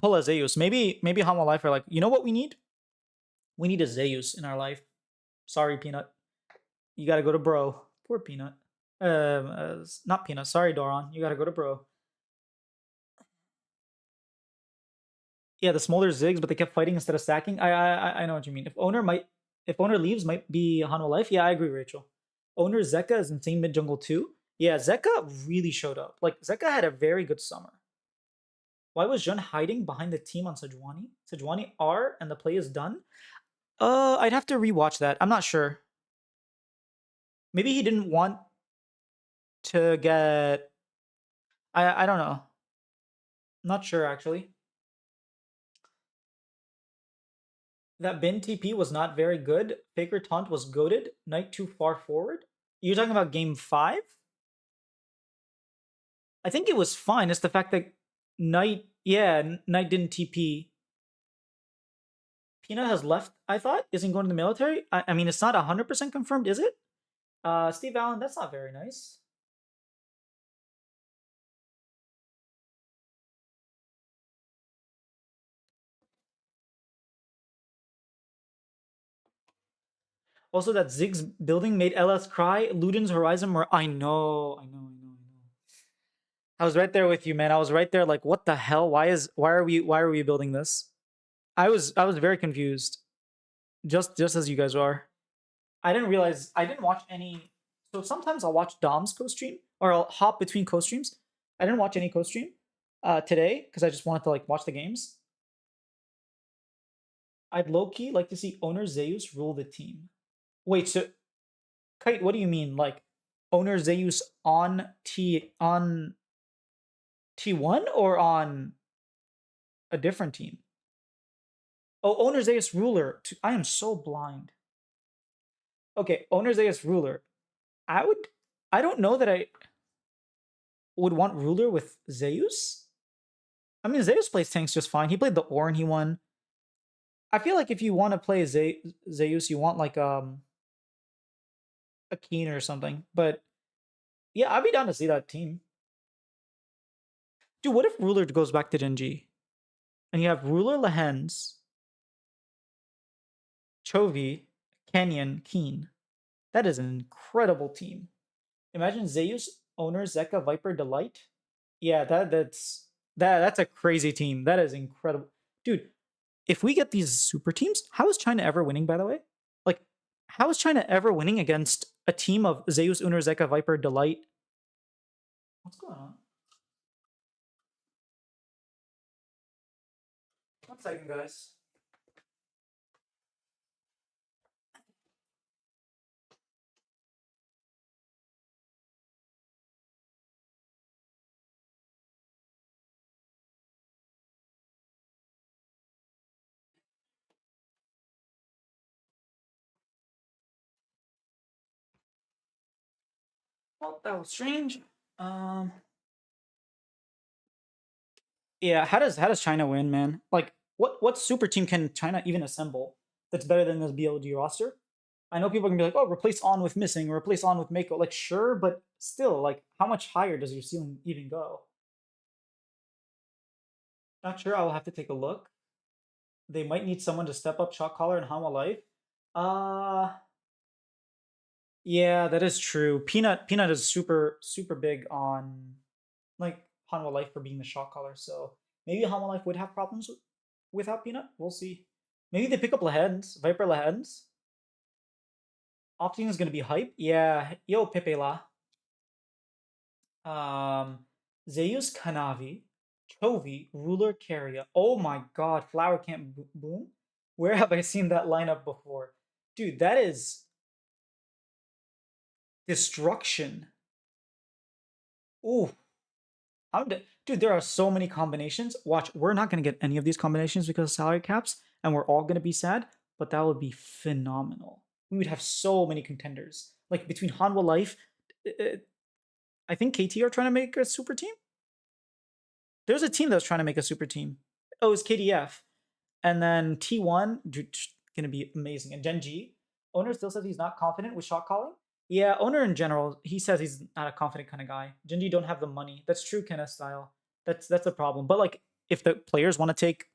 pull a Zeus. Maybe Hanwha Life are like, you know what we need? We need a Zeus in our life. Sorry, Peanut. You gotta go to Bro. Poor Peanut. Not Peanut. Sorry, Doron. You gotta go to Bro. Yeah, the smaller Ziggs, but they kept fighting instead of stacking. I know what you mean. If owner leaves, might be Hanwha Life. Yeah, I agree, Rachel. Owner Zeka is insane mid jungle too. Yeah, Zeka really showed up. Like Zeka had a very good summer. Why was Jun hiding behind the team on Sejuani? Sejuani R and the play is done. I'd have to rewatch that. I'm not sure. Maybe he didn't want to get. I don't know. Not sure actually. That Bin TP was not very good. Faker Taunt was goaded. Knight too far forward. You're talking about game 5? I think it was fine. It's the fact that Knight, yeah, Knight didn't TP. Peanut has left, I thought. Isn't going to the military. I mean, it's not 100% confirmed, is it? Steve Allen, that's not very nice. Also, that Ziggs building made LS cry. Luden's Horizon were. I know. I was right there with you, man. I was right there, like, what the hell? Why are we building this? I was very confused. Just as you guys are. I didn't realize I didn't watch any. So sometimes I'll watch Dom's co-stream or I'll hop between co-streams. I didn't watch any co-stream today because I just wanted to like watch the games. I'd low key like to see owner Zeus rule the team. Wait, so Kite, what do you mean? Like owner Zeus on T1 or on a different team? Oh, owner Zeus ruler. I am so blind. Okay, owner Zeus ruler. I would. I don't know that I would want ruler with Zeus. I mean, Zeus plays tanks just fine. He played the Ornn, he won. I feel like if you want to play Zeus, you want like a Keen or something. But yeah, I'd be down to see that team. Dude, what if ruler goes back to Genji? And you have ruler Lehens, Chovy, Canyon, Keen. That is an incredible team. Imagine Zeus, owner, Zeka, Viper, Delight. Yeah, that's a crazy team. That is incredible. Dude, if we get these super teams, how is China ever winning, by the way? Like, how is China ever winning against a team of Zeus, Uner, Zeka, Viper, Delight? What's going on? 1 second, guys. Well, that was strange. Um, yeah, how does China win, man? Like, what super team can China even assemble that's better than this BLG roster? I know people can be like, oh, replace on with missing, replace on with Mako. Like, sure, but still, like, how much higher does your ceiling even go? Not sure. I'll have to take a look. They might need someone to step up shot caller and Hanwha Life. Uh yeah, that is true. Peanut is super big on like Hanwha Life for being the shot caller, so maybe Hanwha Life would have problems without Peanut. We'll see. Maybe they pick up Lehens, Viper Lehens. Opting is gonna be hype. Yeah, yo Pepe La. Um Zeus Kanavi, Chovy, Ruler Carrier. Oh my god, Flower Camp Boom. Where have I seen that lineup before? Dude, that is destruction. Ooh, dude, there are so many combinations. Watch, we're not going to get any of these combinations because of salary caps, and we're all going to be sad, but that would be phenomenal. We would have so many contenders. Like between Hanwha Life, I think KT are trying to make a super team. There's a team that's trying to make a super team. Oh, it's KDF. And then T1, dude, going to be amazing. And Gen G, owner still says he's not confident with shot calling. Yeah, owner in general, he says he's not a confident kind of guy. Genji don't have the money. That's true, Kenneth style. That's a problem. But like, if the players want to take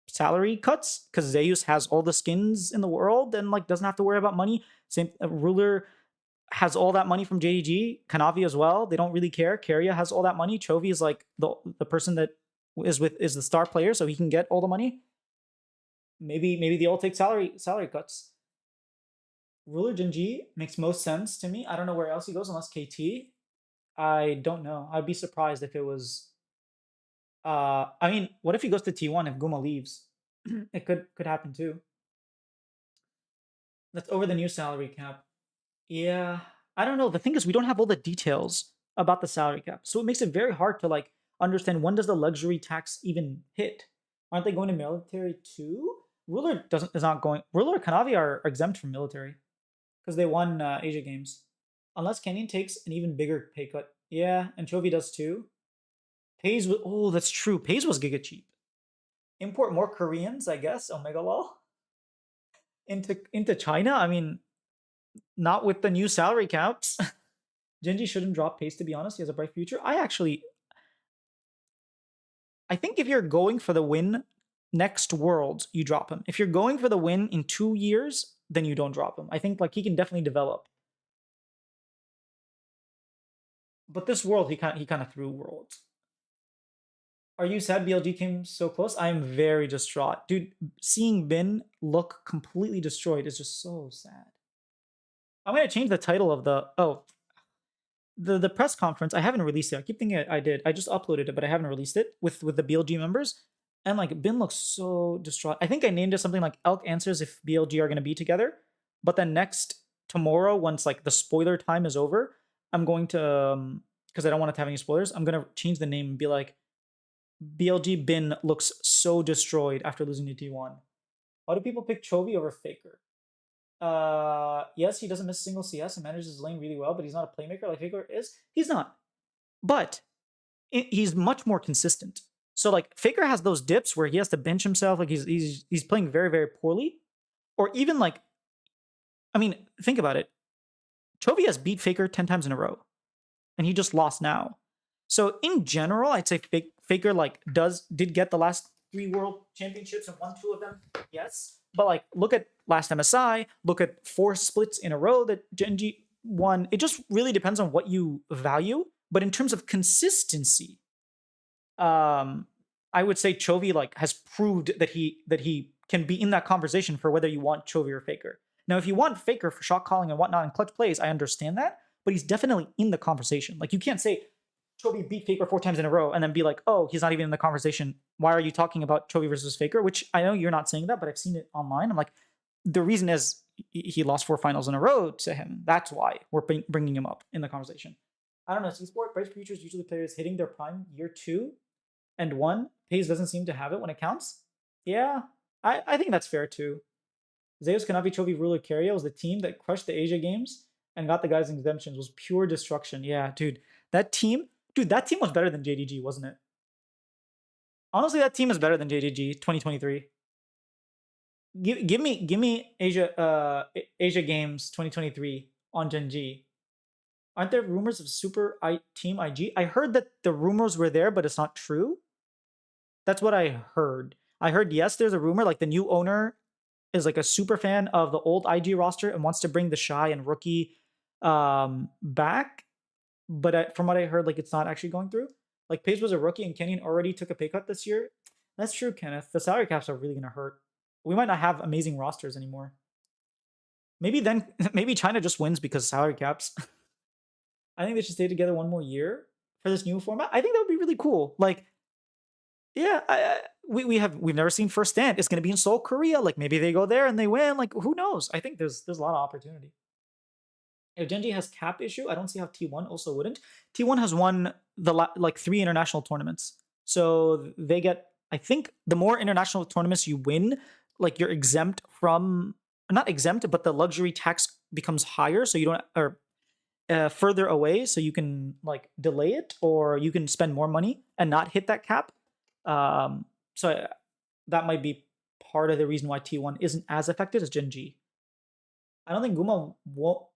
salary cuts, because Zeus has all the skins in the world and like doesn't have to worry about money. Same ruler has all that money from JDG. Kanavi as well. They don't really care. Keria has all that money. Chovy is like the person that is the star player, so he can get all the money. Maybe they all take salary cuts. Ruler Genji makes most sense to me. I don't know where else he goes unless KT. I don't know. I'd be surprised if it was. I mean, what if he goes to T1 if Guma leaves? It could happen too. That's over the new salary cap. Yeah, I don't know. The thing is, we don't have all the details about the salary cap, so it makes it very hard to like understand when does the luxury tax even hit. Aren't they going to military too? Ruler doesn't is not going. Ruler and Kanavi are exempt from military because they won Asia Games. Unless Kenyon takes an even bigger pay cut. Yeah, and Chovy does too. Pays was oh, that's true. Pays was giga cheap. Import more Koreans, I guess. Omega Law into China. I mean, not with the new salary caps. Genji shouldn't drop pace, to be honest. He has a bright future. I think if you're going for the win next Worlds, you drop him. If you're going for the win in 2 years, then you don't drop him. I think like he can definitely develop. But this World, he kind of threw Worlds. Are you sad BLG came so close? I am very distraught. Dude, seeing Bin look completely destroyed is just so sad. I'm gonna change the title of the press conference. I haven't released it. I keep thinking I did. I just uploaded it, but I haven't released it with the BLG members. And like Bin looks so distraught. I think I named it something like Elk answers if BLG are gonna be together. But then next tomorrow, once like the spoiler time is over, I'm going to because I don't want it to have any spoilers. I'm gonna change the name and be like BLG Bin looks so destroyed after losing to T1. Why do people pick Chovy over Faker? Yes, he doesn't miss a single CS and manages his lane really well, but he's not a playmaker like Faker is. He's not. But he's much more consistent. So like Faker has those dips where he has to bench himself, like he's playing very, very poorly. Or even like, I mean, think about it. Chovy has beat Faker 10 times in a row. And he just lost now. So in general, I'd say Faker like did get the last 3 world championships and won 2 of them. Yes. But like look at last MSI, look at 4 splits in a row that Genji won. It just really depends on what you value. But in terms of consistency, I would say Chovy like has proved that he can be in that conversation for whether you want Chovy or Faker. Now, if you want Faker for shot calling and whatnot in clutch plays, I understand that, but he's definitely in the conversation. Like you can't say Chovy beat Faker 4 times in a row and then be like, oh, he's not even in the conversation. Why are you talking about Chovy versus Faker? Which I know you're not saying that, but I've seen it online. I'm like, the reason is he lost 4 finals in a row to him. That's why we're bringing him up in the conversation. I don't know. C-Sport, Bright Futures, usually players hitting their prime year 2 and 1. Pace doesn't seem to have it when it counts. Yeah, I think that's fair too. Zeus Kanavi Chovy Ruler Carrier was the team that crushed the Asia Games and got the guys in exemptions. Was pure destruction. Yeah, dude. That team was better than JDG, wasn't it? Honestly, that team is better than JDG 2023. Give me Asia Games 2023 on Gen G. Aren't there rumors of Team IG? I heard that the rumors were there, but it's not true. That's what I heard. I heard yes, there's a rumor like the new owner is like a super fan of the old IG roster and wants to bring the Shy and Rookie back. But from what I heard, like it's not actually going through. Like Paige was a rookie and Kenyon already took a pay cut this year. That's true, Kenneth. The salary caps are really gonna hurt. We might not have amazing rosters anymore. Maybe China just wins because of salary caps. I think they should stay together one more year for this new format. I think that would be really cool. Like, yeah, we've never seen First Stand. It's gonna be in Seoul, Korea. Like maybe they go there and they win. Like who knows? I think there's a lot of opportunity. If Genji has cap issue, I don't see how T1 also wouldn't. T1 has won like 3 international tournaments, so they get. I think the more international tournaments you win, like you're exempt from not exempt, but the luxury tax becomes higher, so you don't or further away, so you can like delay it or you can spend more money and not hit that cap. So that might be part of the reason why T1 isn't as affected as Gen G. I don't think Guma won't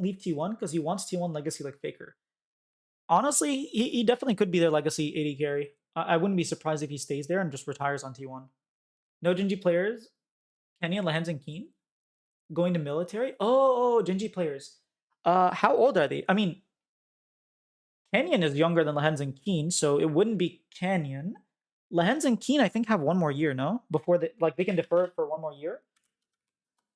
leave T1 because he wants T1 legacy like Faker. Honestly, he definitely could be their legacy AD carry. I wouldn't be surprised if he stays there and just retires on T1. No Gen G players. Kenny and Lehens and Keen going to military. Oh, Gen G players. How old are they? I mean, Canyon is younger than Lehens and Keen, so it wouldn't be Canyon. Lehens and Keen, I think, have 1 more year, no? Before they can defer it for 1 more year.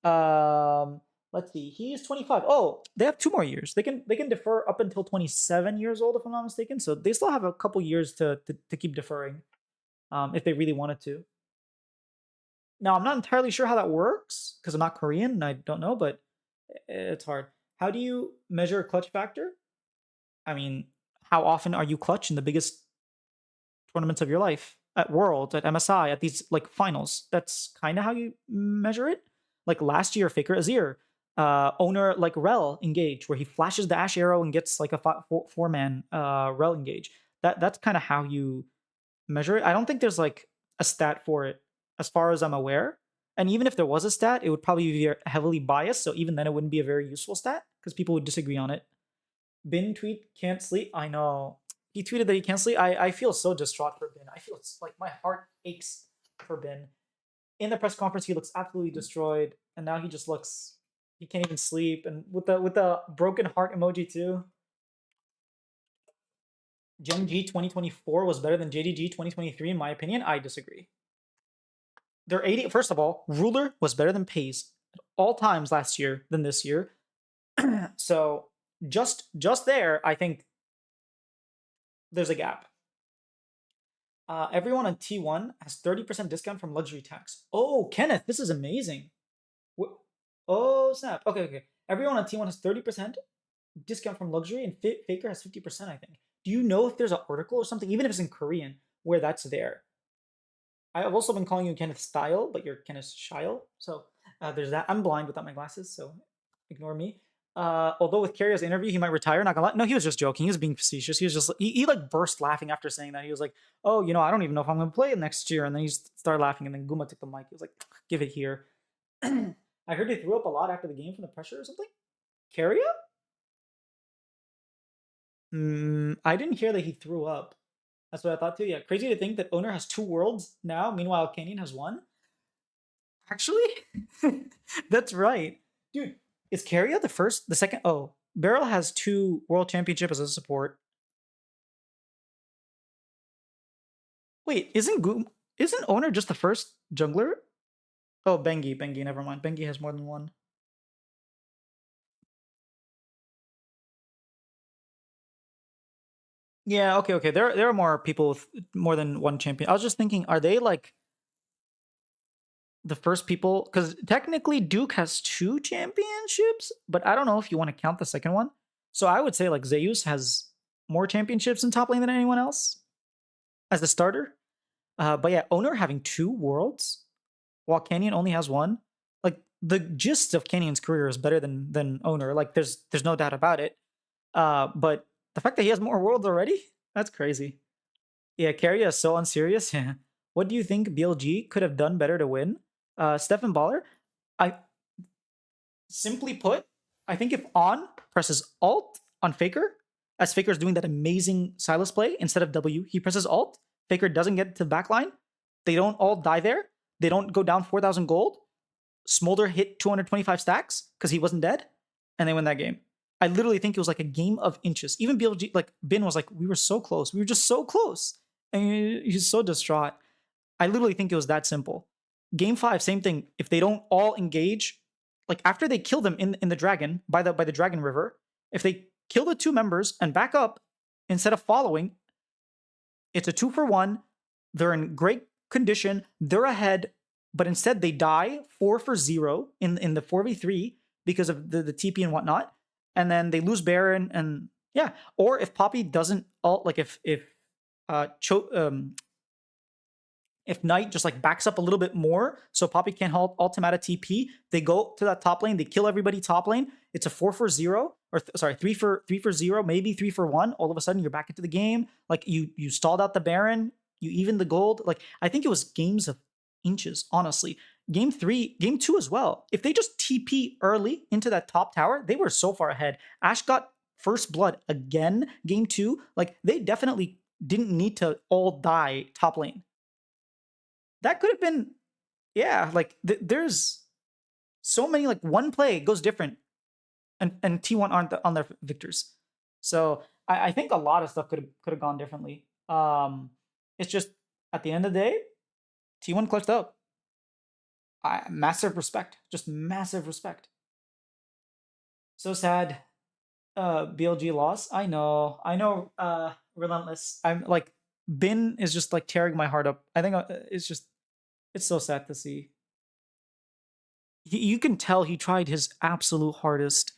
Um, let's see. He's 25. Oh, they have 2 more years. They can defer up until 27 years old, if I'm not mistaken. So they still have a couple years to keep deferring, if they really wanted to. Now I'm not entirely sure how that works because I'm not Korean and I don't know, but it's hard. How do you measure clutch factor? I mean, how often are you clutch in the biggest tournaments of your life? At World, at MSI, at these like finals. That's kind of how you measure it. Like last year, Faker Azir, owner like Rel engage, where he flashes the Ash arrow and gets like a four man Rel engage. That's kind of how you measure it. I don't think there's like a stat for it, as far as I'm aware. And even if there was a stat, it would probably be heavily biased. So even then, it wouldn't be a very useful stat because people would disagree on it. Bin tweet can't sleep. I know. He tweeted that he can't sleep. I feel so distraught for Bin. I feel it's like my heart aches for Bin. In the press conference, he looks absolutely destroyed, and now he just looks he can't even sleep. And with the broken heart emoji too. Gen G 2024 was better than JDG 2023 in my opinion. I disagree. They're 80. First of all, Ruler was better than Pace at all times last year than this year. So just there, I think there's a gap. Everyone on T1 has 30% discount from luxury tax. Oh, Kenneth, this is amazing. Oh, snap. Okay, okay. Everyone on T1 has 30% discount from luxury, and Faker has 50%, I think. Do you know if there's an article or something, even if it's in Korean, where that's there? I've also been calling you Kenneth Style, but you're Kenneth Shile. So there's that. I'm blind without my glasses, so ignore me. Although with Carrier's interview, he might retire. Not gonna lie. No, he was just joking. He was being facetious. He was just he like burst laughing after saying that. He was like, "Oh, I don't even know if I'm gonna play it next year." And then he started laughing. And then Guma took the mic. He was like, "Give it here." I heard he threw up a lot after the game from the pressure or something. Carrier? I didn't hear that he threw up. That's what I thought too. Yeah, crazy to think that Owner has two worlds now. Meanwhile, Canyon has one. Actually, that's right, dude. Is Carrier the first, the second? Oh, Beryl has two world championship as a support. Wait, isn't Owner just the first jungler? Oh, Bengi, never mind. Bengi has more than one. Yeah, okay. There are more people with more than one champion. I was just thinking, are they like the first people? Because technically Duke has two championships, but I don't know if you want to count the second one. So I would say like Zeus has more championships in top lane than anyone else as the starter. But yeah, Owner having two worlds while Canyon only has one. Like the gist of Canyon's career is better than Owner. Like there's no doubt about it. But the fact that he has more worlds already, that's crazy. Yeah, Carrier is so unserious. Yeah. What do you think BLG could have done better to win? Stefan Baller, I simply put, I think if On presses Alt on Faker, as Faker's doing that amazing Silas play instead of W, he presses Alt. Faker doesn't get to the backline. They don't all die there. They don't go down 4,000 gold. Smolder hit 225 stacks because he wasn't dead, and they win that game. I literally think it was like a game of inches. Even BLG, like Bin was like, we were so close. We were just so close. And he's so distraught. I literally think it was that simple. Game 5, same thing. If they don't all engage, like after they kill them in the dragon, by the dragon river, if they kill the two members and back up instead of following, it's a 2-for-1. They're in great condition. They're ahead, but instead they die 4-for-0 in the 4v3 because of the TP and whatnot. And then they lose Baron, and yeah. Or if Poppy doesn't ult, like if Knight just like backs up a little bit more, so Poppy can't ultimate a TP, they go to that top lane, they kill everybody top lane. It's a 4-for-0, or sorry, 3-for-0, maybe 3-for-1. All of a sudden, you're back into the game. Like you stalled out the Baron, you even the gold. Like I think it was games of inches, honestly. Game 2 as well. If they just TP early into that top tower, they were so far ahead. Ash got first blood again. Game 2, like they definitely didn't need to all die top lane. That could have been, yeah. Like there's so many, like one play goes different, and T1 aren't on their victors. So I think a lot of stuff could have gone differently. It's just at the end of the day, T1 clutched up. Massive respect, just massive respect. So sad. BLG loss. I know. Relentless. I'm like, Bin is just like tearing my heart up. I think it's just, it's so sad to see. You can tell he tried his absolute hardest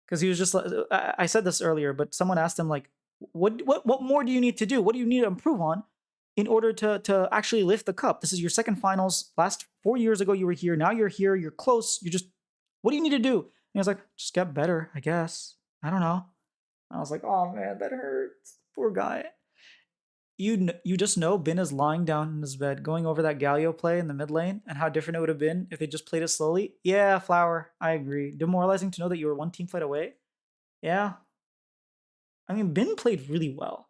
because he was just like, I said this earlier, but someone asked him like, what more do you need to do? What do you need to improve on in order to actually lift the cup? This is your second finals. Last 4 years ago you were here. Now you're here. You're close. You just, what do you need to do? And he was like, just get better, I guess. I don't know. I was like, oh man, that hurts. Poor guy. You just know Bin is lying down in his bed, going over that Galio play in the mid lane, and how different it would have been if they just played it slowly. Yeah, Flower, I agree. Demoralizing to know that you were one team fight away. Yeah, I mean, Bin played really well.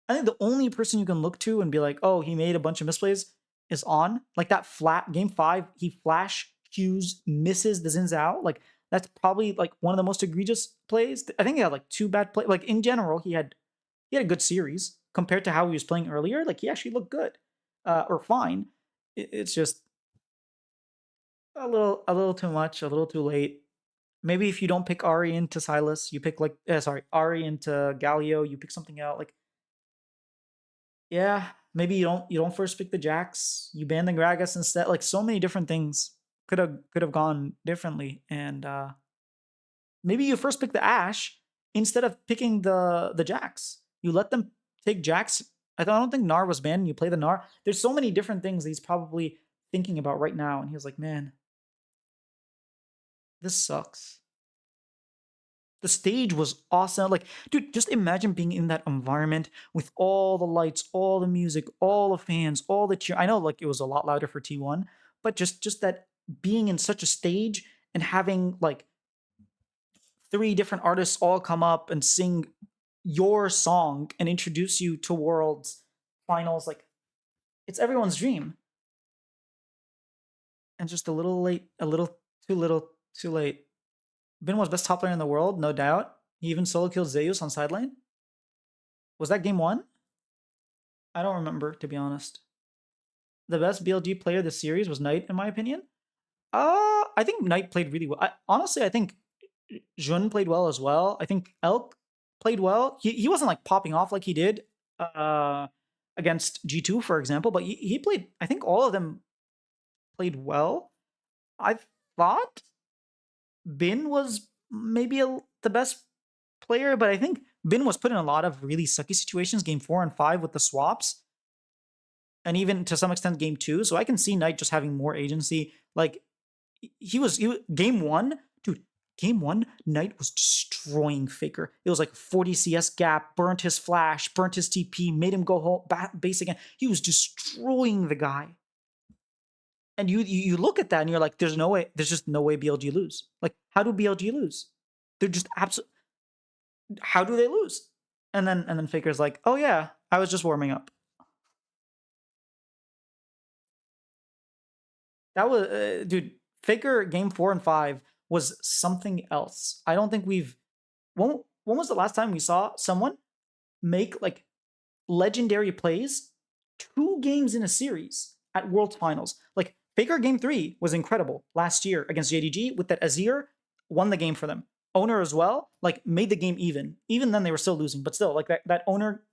I think the only person you can look to and be like, oh, he made a bunch of misplays is on. Like that flat game 5, he flash cues, misses the Xin Zhao. Like that's probably like one of the most egregious plays. I think he had like 2 bad plays. Like in general, he had a good series compared to how he was playing earlier. Like he actually looked good, or fine. It's just a little too much, a little too late. Maybe if you don't pick Ari into Silas, you pick like sorry, Ari into Galio, you pick something out. Like yeah, maybe you don't first pick the Jax, you ban the Gragas instead. Like so many different things could have gone differently, and maybe you first pick the Ash instead of picking the Jax. You let them take Jax. I don't think Nar was banned. And you play the Nar. There's so many different things he's probably thinking about right now, and he was like, "Man, this sucks." The stage was awesome. Like, dude, just imagine being in that environment with all the lights, all the music, all the fans, all the cheer. I know, like, it was a lot louder for T1, but just that being in such a stage and having like 3 different artists all come up and sing your song and introduce you to Worlds finals, like it's everyone's dream. And just a little late, a little too late. Bin was best top laner in the world, no doubt. He even solo killed Zeus on sideline. Was that game 1? I don't remember, to be honest. The best BLG player this series was Knight, in my opinion. I think Knight played really well. Honestly, I think Jun played well as well. I think Elk played well. He wasn't like popping off like he did against G2, for example, but he played, I think all of them played well. I thought Bin was maybe the best player, but I think Bin was put in a lot of really sucky situations, game 4 and 5 with the swaps, and even to some extent game 2. So I can see Knight just having more agency. Like he was game 1, dude. Game 1, Knight was destroying Faker. It was like 40 CS gap, burnt his flash, burnt his TP, made him go home, base again. He was destroying the guy. And you look at that and you're like, there's no way, there's just no way BLG lose. Like, how do BLG lose? They're just absolute. How do they lose? And then Faker's like, oh yeah, I was just warming up. That was dude. Faker game 4 and 5 was something else. I don't think we've. When was the last time we saw someone make like legendary plays 2 games in a series at World Finals? Like Faker game 3 was incredible last year against JDG with that Azir, won the game for them. Owner as well, like made the game even. Even then they were still losing, but still, like that Owner,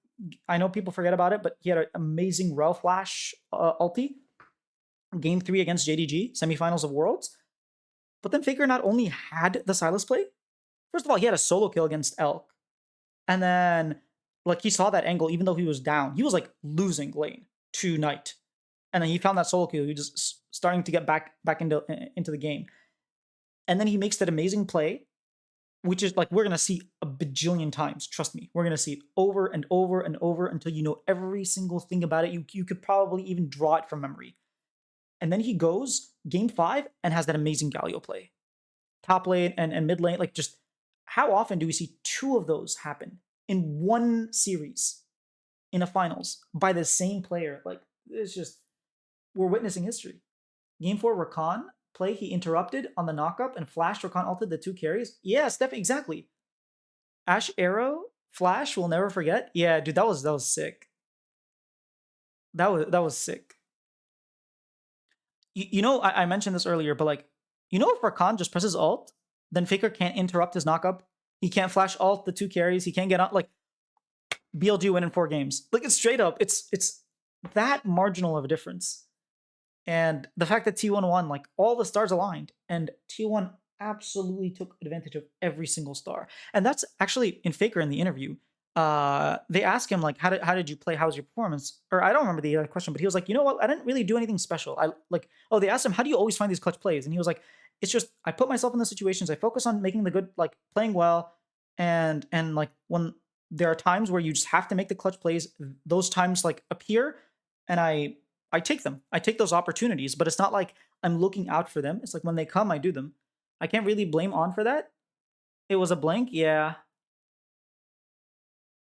I know people forget about it, but he had an amazing Rel Flash ulti. Game 3 against JDG, semifinals of Worlds. But then Faker not only had the Silas play, first of all, he had a solo kill against Elk. And then, like, he saw that angle, even though he was down. He was, like, losing lane to Knight. And then he found that solo kill. He was just starting to get back into the game. And then he makes that amazing play, which is, like, we're going to see a bajillion times. Trust me. We're going to see it over and over and over until you know every single thing about it. You could probably even draw it from memory. And then he goes game 5 and has that amazing Galio play. Top lane and mid lane. Like, just how often do we see 2 of those happen in one series in a finals by the same player? Like, it's just, we're witnessing history. Game 4, Rakan play, he interrupted on the knockup and flashed. Rakan ulted the 2 carries. Yeah, Steph, exactly. Ash Arrow, Flash, we'll never forget. Yeah, dude, that was sick. That was sick. You know, I mentioned this earlier, but like, you know, if Rakan just presses alt, then Faker can't interrupt his knockup. He can't flash alt the two carries. He can't get out. Like BLG win in 4 games. Like it's straight up. It's that marginal of a difference. And the fact that T1 won, like all the stars aligned, and T1 absolutely took advantage of every single star. And that's actually in Faker in the interview. They asked him like, how did you play? How was your performance? Or I don't remember the question, but he was like, you know what? I didn't really do anything special. I like, oh, they asked him, how do you always find these clutch plays? And he was like, it's just I put myself in the situations. I focus on making the good, like playing well, and like when there are times where you just have to make the clutch plays, those times like appear, and I take them. I take those opportunities, but it's not like I'm looking out for them. It's like when they come, I do them. I can't really blame On for that. It was a blank, yeah.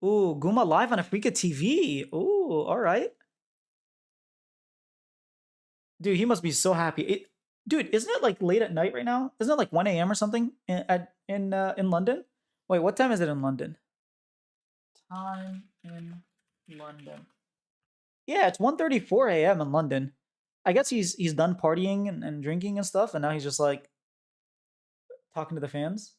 Ooh, Guma live on Afrika TV. Ooh, all right. Dude, he must be so happy. Dude, isn't it like late at night right now? Isn't it like 1 a.m. or something in London? Wait, what time is it in London? Time in London. Yeah, it's 1:34 a.m. in London. I guess he's done partying and drinking and stuff, and now he's just like talking to the fans.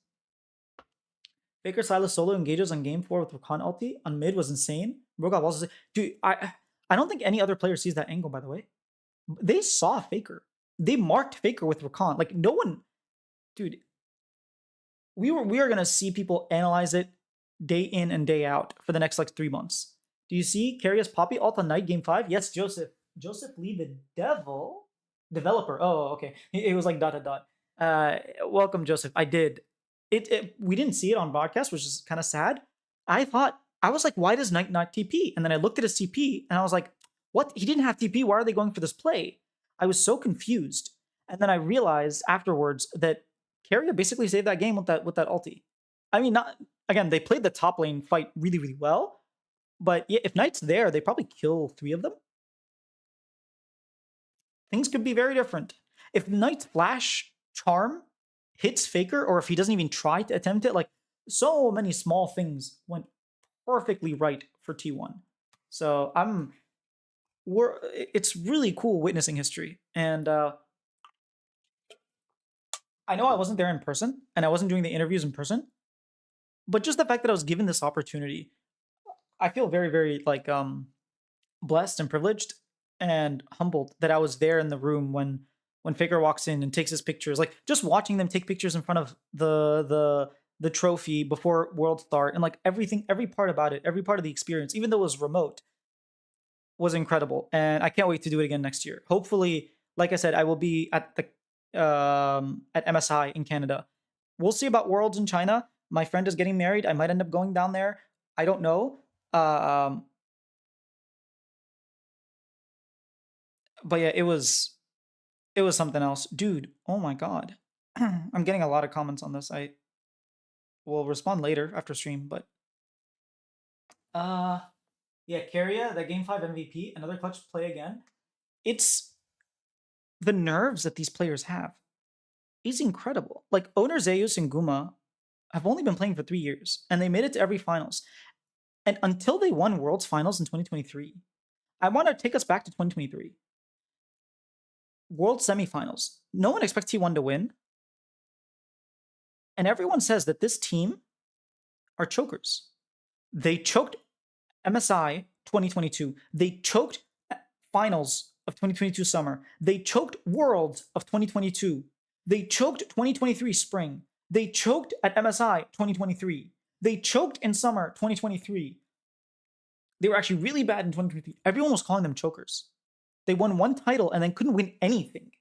Baker Silas solo engages on game 4 with Rakan ulti on mid was insane. Rogoff also dude, I don't think any other player sees that angle, by the way. They saw Faker. They marked Faker with Rakan. Like no one, dude. We are gonna see people analyze it day in and day out for the next like 3 months. Do you see Carius Poppy alt on night game 5? Yes, Joseph. Joseph Lee the devil developer. Oh, okay. It was like dot dot dot. Welcome, Joseph. I did. We didn't see it on broadcast, which is kind of sad. I was like, why does Knight not TP? And then I looked at his TP and I was like, what? He didn't have TP. Why are they going for this play? I was so confused. And then I realized afterwards that Carrier basically saved that game with that ulti. I mean, not again, they played the top lane fight really, really well. But yeah, if Knight's there, they probably kill 3 of them. Things could be very different. If Knight's flash charm hits Faker, or if he doesn't even try to attempt it, like so many small things went perfectly right for T1. So it's really cool witnessing history. And I know I wasn't there in person and I wasn't doing the interviews in person, but just the fact that I was given this opportunity, I feel very, very like blessed and privileged and humbled that I was there in the room when Faker walks in and takes his pictures. Like just watching them take pictures in front of the trophy before World start, and like everything, every part about it, every part of the experience, even though it was remote, was incredible. And I can't wait to do it again next year. Hopefully, like I said, I will be at MSI in Canada. We'll see about Worlds in China. My friend is getting married. I might end up going down there. I don't know. But yeah, it was something else, dude. Oh my god, I'm getting a lot of comments on this. I will respond later after stream, but uh, yeah, Keria, that game 5 MVP, another clutch play again. It's the nerves that these players have is incredible. Like Owner Zeus and Guma have only been playing for 3 years, and they made it to every finals. And until they won Worlds Finals in 2023, I want to take us back to 2023. World semifinals. No one expects T1 to win. And everyone says that this team are chokers. They choked MSI 2022. They choked finals of 2022 summer. They choked Worlds of 2022. They choked 2023 spring. They choked at MSI 2023. They choked in summer 2023. They were actually really bad in 2023. Everyone was calling them chokers. They won 1 title and then couldn't win anything.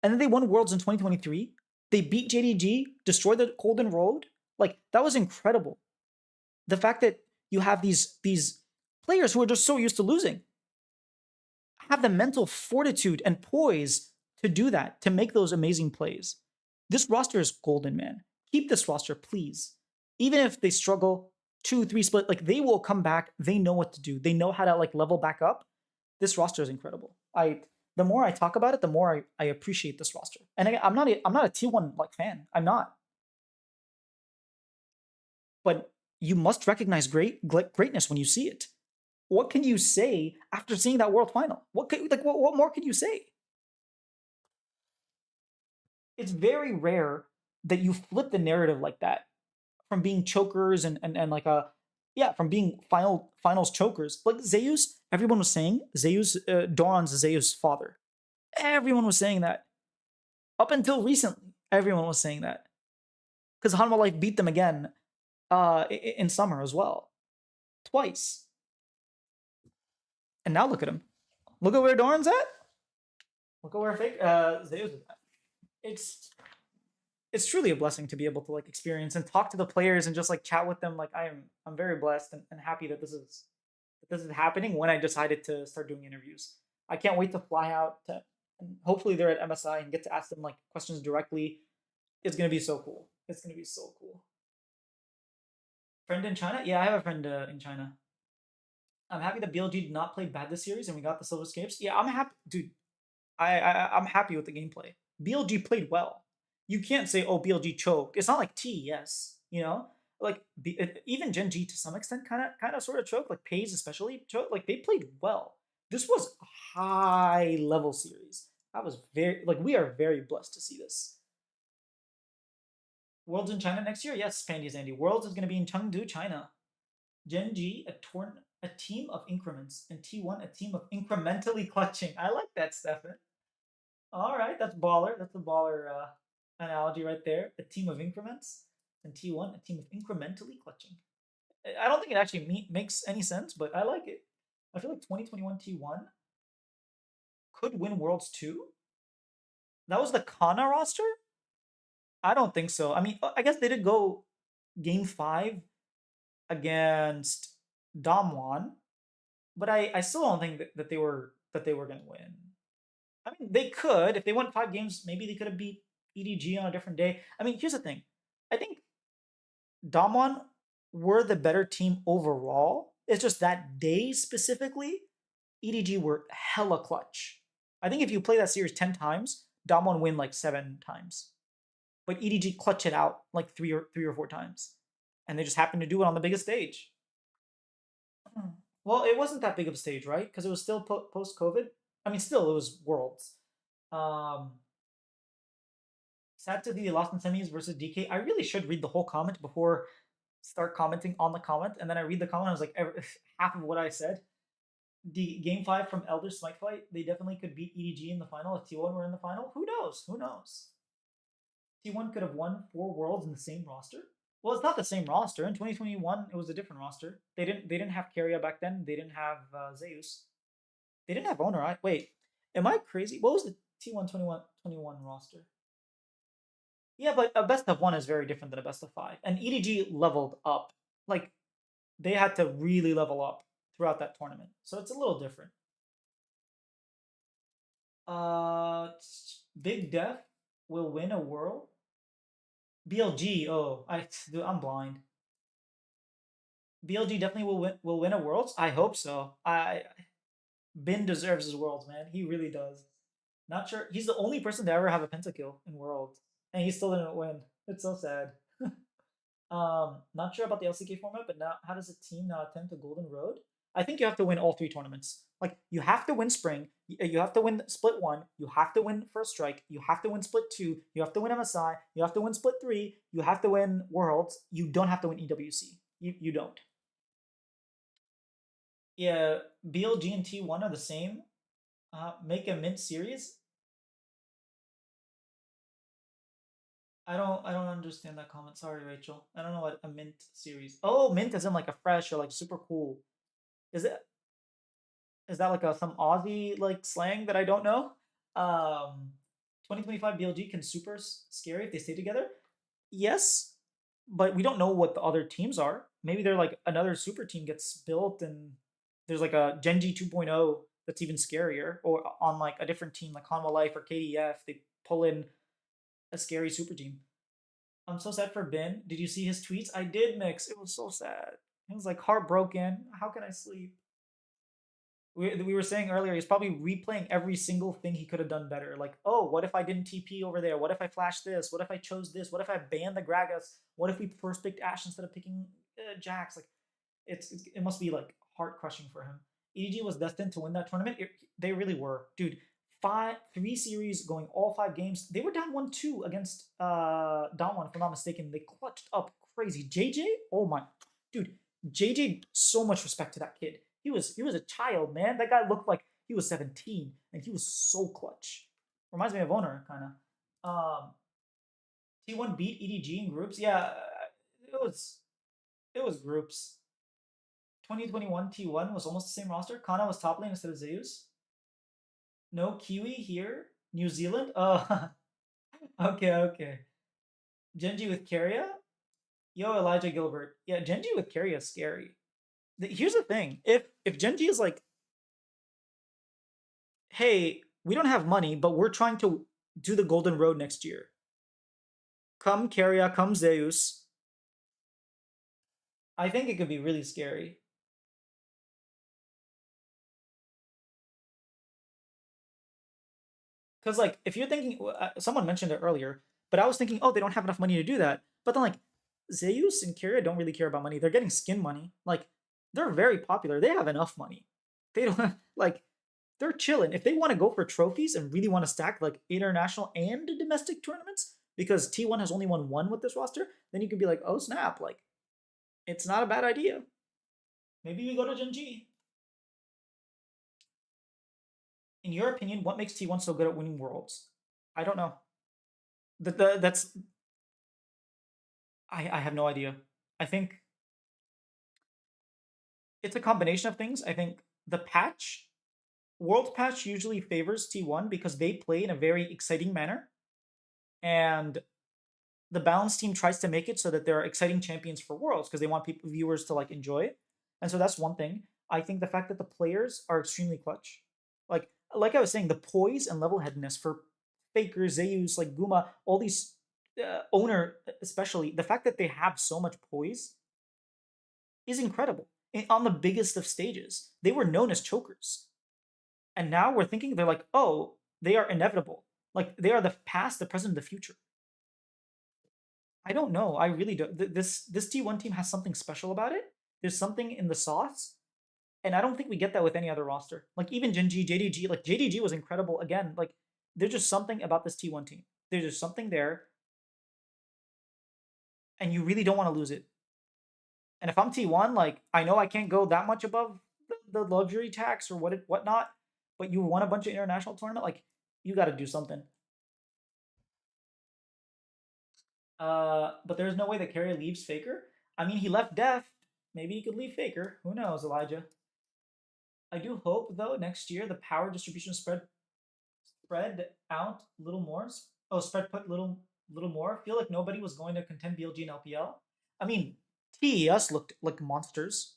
And then they won Worlds in 2023. They beat JDG, destroyed the Golden Road. Like, that was incredible. The fact that you have these players who are just so used to losing have the mental fortitude and poise to do that, to make those amazing plays. This roster is golden, man. Keep this roster, please. Even if they struggle 2-3 split, like they will come back. They know what to do. They know how to like level back up. This roster is incredible. The more I talk about it, the more I appreciate this roster. And again, I'm not a T1 like fan. I'm not. But you must recognize greatness when you see it. What can you say after seeing that world final? What more can you say? It's very rare that you flip the narrative like that from being chokers and like a yeah from being finals chokers like Zeus. Everyone was saying Zeus, Doran's Zeus' father. Everyone was saying that up until recently. Everyone was saying that because Hanwha Life beat them again in summer as well, twice. And now look at him. Look at where Doran's at. Look at where fake Zeus is at. It's it's truly a blessing to be able to like experience and talk to the players and just like chat with them. Like I'm very blessed and happy that this is happening when I decided to start doing interviews. I can't wait to fly out to and hopefully they're at MSI and get to ask them like questions directly. It's gonna be so cool. It's gonna be so cool. Friend in China? Yeah, I have a friend in China. I'm happy that BLG did not play bad this series and we got the Silver Scapes. Yeah, I'm happy, dude. I'm happy with the gameplay. BLG played well. You can't say oh BLG choked. It's not like TES, you know. Like even Gen G to some extent kind of sort of choked. Like Pays especially choked. Like they played well. This was a high level series. That was very like we are very blessed to see this. Worlds in China next year? Yes, Pandy's Andy. Worlds is going to be in Chengdu, China. Gen G, a team of increments, and T1, a team of incrementally clutching. I like that, Stefan. All right, that's baller. That's a baller analogy right there. A team of increments, and T1, a team of incrementally clutching. I don't think it actually makes any sense, but I like it. I feel like 2021 T1 could win Worlds too. That was the Kana roster? I don't think so. I mean, I guess they did go game 5 against Damwon, but I still don't think that they were gonna win. I mean, they could if they won 5 games. Maybe they could have beat EDG on a different day. I mean, here's the thing. I think Damwon were the better team overall. It's just that day specifically, EDG were hella clutch. I think if you play that series 10 times, Damwon win like 7 times, but EDG clutch it out like three or 4 times, and they just happened to do it on the biggest stage. Well, it wasn't that big of a stage, right? Because it was still post COVID. I mean, still it was Worlds. Um, Sad to see they lost in semis versus DK. I really should read the whole comment before start commenting on the comment, and then I read the comment. I was like, half of what I said. The game 5 from Elder Smite fight, they definitely could beat EDG in the final if T1 were in the final. Who knows? Who knows? T1 could have won 4 Worlds in the same roster. Well, it's not the same roster. In 2021, it was a different roster. They didn't have Keria back then. They didn't have Zeus. They didn't have Owner. Wait, am I crazy? What was the T1 21 roster? Yeah, but a best of 1 is very different than a best of 5. And EDG leveled up. Like they had to really level up throughout that tournament. So it's a little different. Uh Big Def will win a world. BLG, oh, I'm blind. BLG definitely will win a worlds. I hope so. Bin deserves his worlds, man. He really does. Not sure. He's the only person to ever have a pentakill in worlds, and he still didn't win. It's so sad. Not sure about the LCK format, but now how does a team now attempt a golden road? I think you have to win all 3 tournaments. Like you have to win spring, you have to win split 1, you have to win first strike, you have to win split 2, you have to win MSI, you have to win split 3, you have to win worlds. You don't have to win EWC. You don't. Yeah, BLG and T1 are the same. Make a mint series. I don't understand that comment. Sorry, Rachel. I don't know what a mint series. Oh, mint is in like a fresh or like super cool. Is it is that like some Aussie like slang that I don't know? 2025 BLG can super scary if they stay together. Yes, but we don't know what the other teams are. Maybe they're like another super team gets built and there's like a Gen G 2.0 that's even scarier, or on like a different team like Hanwha Life or KDF, they pull in a scary super team. I'm so sad for Ben. Did you see his tweets? I did, Mix. It was so sad. He was like heartbroken. How can I sleep? We were saying earlier, he's probably replaying every single thing he could have done better. Like, oh, what if I didn't TP over there? What if I flashed this? What if I chose this? What if I banned the Gragas? What if we first picked Ash instead of picking Jax? Like, it must be like heart crushing for him. EG was destined to win that tournament. They really were, dude. three series going all 5 games. They were down 1-2 against Dawn, if I'm not mistaken. They clutched up crazy. JJ, oh my dude, JJ, so much respect to that kid. He was a child, man. That guy looked like he was 17 and he was so clutch. Reminds me of Owner, kind of. T1 beat EDG in groups. Yeah, it was groups. 2021 T1 was almost the same roster. Kana was top lane instead of Zeus. No Kiwi here. New Zealand? Oh, okay, okay. Genji with Keria? Yo, Elijah Gilbert. Yeah, Genji with Keria is scary. Here's the thing. If Genji is like, hey, we don't have money, but we're trying to do the Golden Road next year. Come Keria, come Zeus. I think it could be really scary. Because like, if you're thinking, someone mentioned it earlier, but I was thinking, oh, they don't have enough money to do that. But then like, Zeus and Kyria don't really care about money. They're getting skin money. Like, they're very popular. They have enough money. They don't like, they're chilling. If they want to go for trophies and really want to stack like international and domestic tournaments, because T1 has only won one with this roster, then you can be like, oh snap, like, it's not a bad idea. Maybe we go to Gen G. In your opinion, what makes T1 so good at winning worlds? I don't know. That's I have no idea. I think it's a combination of things. I think the patch, World Patch usually favors T1 because they play in a very exciting manner, and the Balance team tries to make it so that there are exciting champions for Worlds because they want people viewers to like enjoy it, and so that's one thing. I think the fact that the players are extremely clutch, like like I was saying, the poise and level headedness for Faker, Zeus, like Guma, all these owner especially, the fact that they have so much poise is incredible. On the biggest of stages, they were known as chokers, and now we're thinking they're like, oh, they are inevitable. Like they are the past, the present, the future. I don't know. I really don't. This T1 team has something special about it. There's something in the sauce, and I don't think we get that with any other roster. Like even Genji, JDG, like JDG was incredible again. Like there's just something about this T1 team. There's just something there, and you really don't want to lose it. And if I'm T1, like I know I can't go that much above the luxury tax or whatnot, but you won a bunch of international tournament, like you got to do something. But there's no way that Carey leaves Faker. I mean, he left Deft. Maybe he could leave Faker. Who knows, Elijah? I do hope though next year the power distribution spread out a little more. Oh, spread put little more. I feel like nobody was going to contend BLG and LPL. I mean, TES looked like monsters.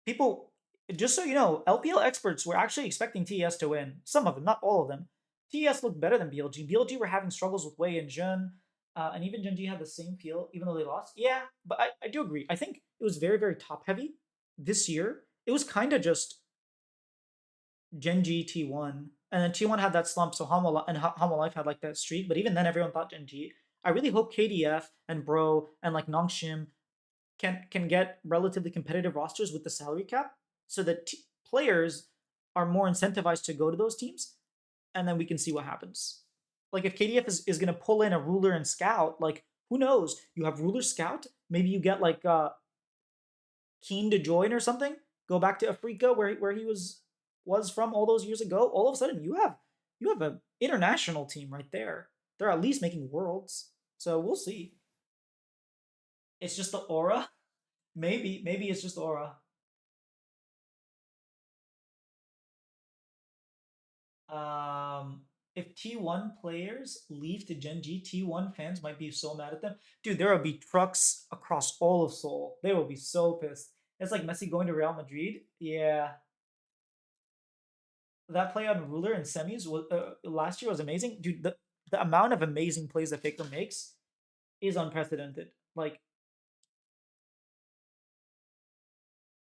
People, just so you know, LPL experts were actually expecting TES to win. Some of them, not all of them. TES looked better than BLG. BLG were having struggles with Wei and Jun, and even Genji had the same feel, even though they lost. Yeah, but I do agree. I think it was very, very top heavy this year. It was kind of just Genji T1, and then T1 had that slump, so Hamo Life had like that streak. But even then, everyone thought Genji. I really hope KDF and Bro and like Nongshim can get relatively competitive rosters with the salary cap, so that players are more incentivized to go to those teams, and then we can see what happens. Like if KDF is going to pull in a Ruler and Scout, like who knows? You have Ruler Scout, maybe you get like Keen to join or something. Go back to Africa where he was from all those years ago. All of a sudden you have an international team right there. They're at least making worlds. So we'll see. It's just the aura. Maybe it's just aura. Um, if T1 players leave to Gen G, T1 fans might be so mad at them. Dude, there will be trucks across all of Seoul. They will be so pissed. It's like Messi going to Real Madrid. Yeah, that play on Ruler and semis was last year was amazing. Dude, the amount of amazing plays that Faker makes is unprecedented. Like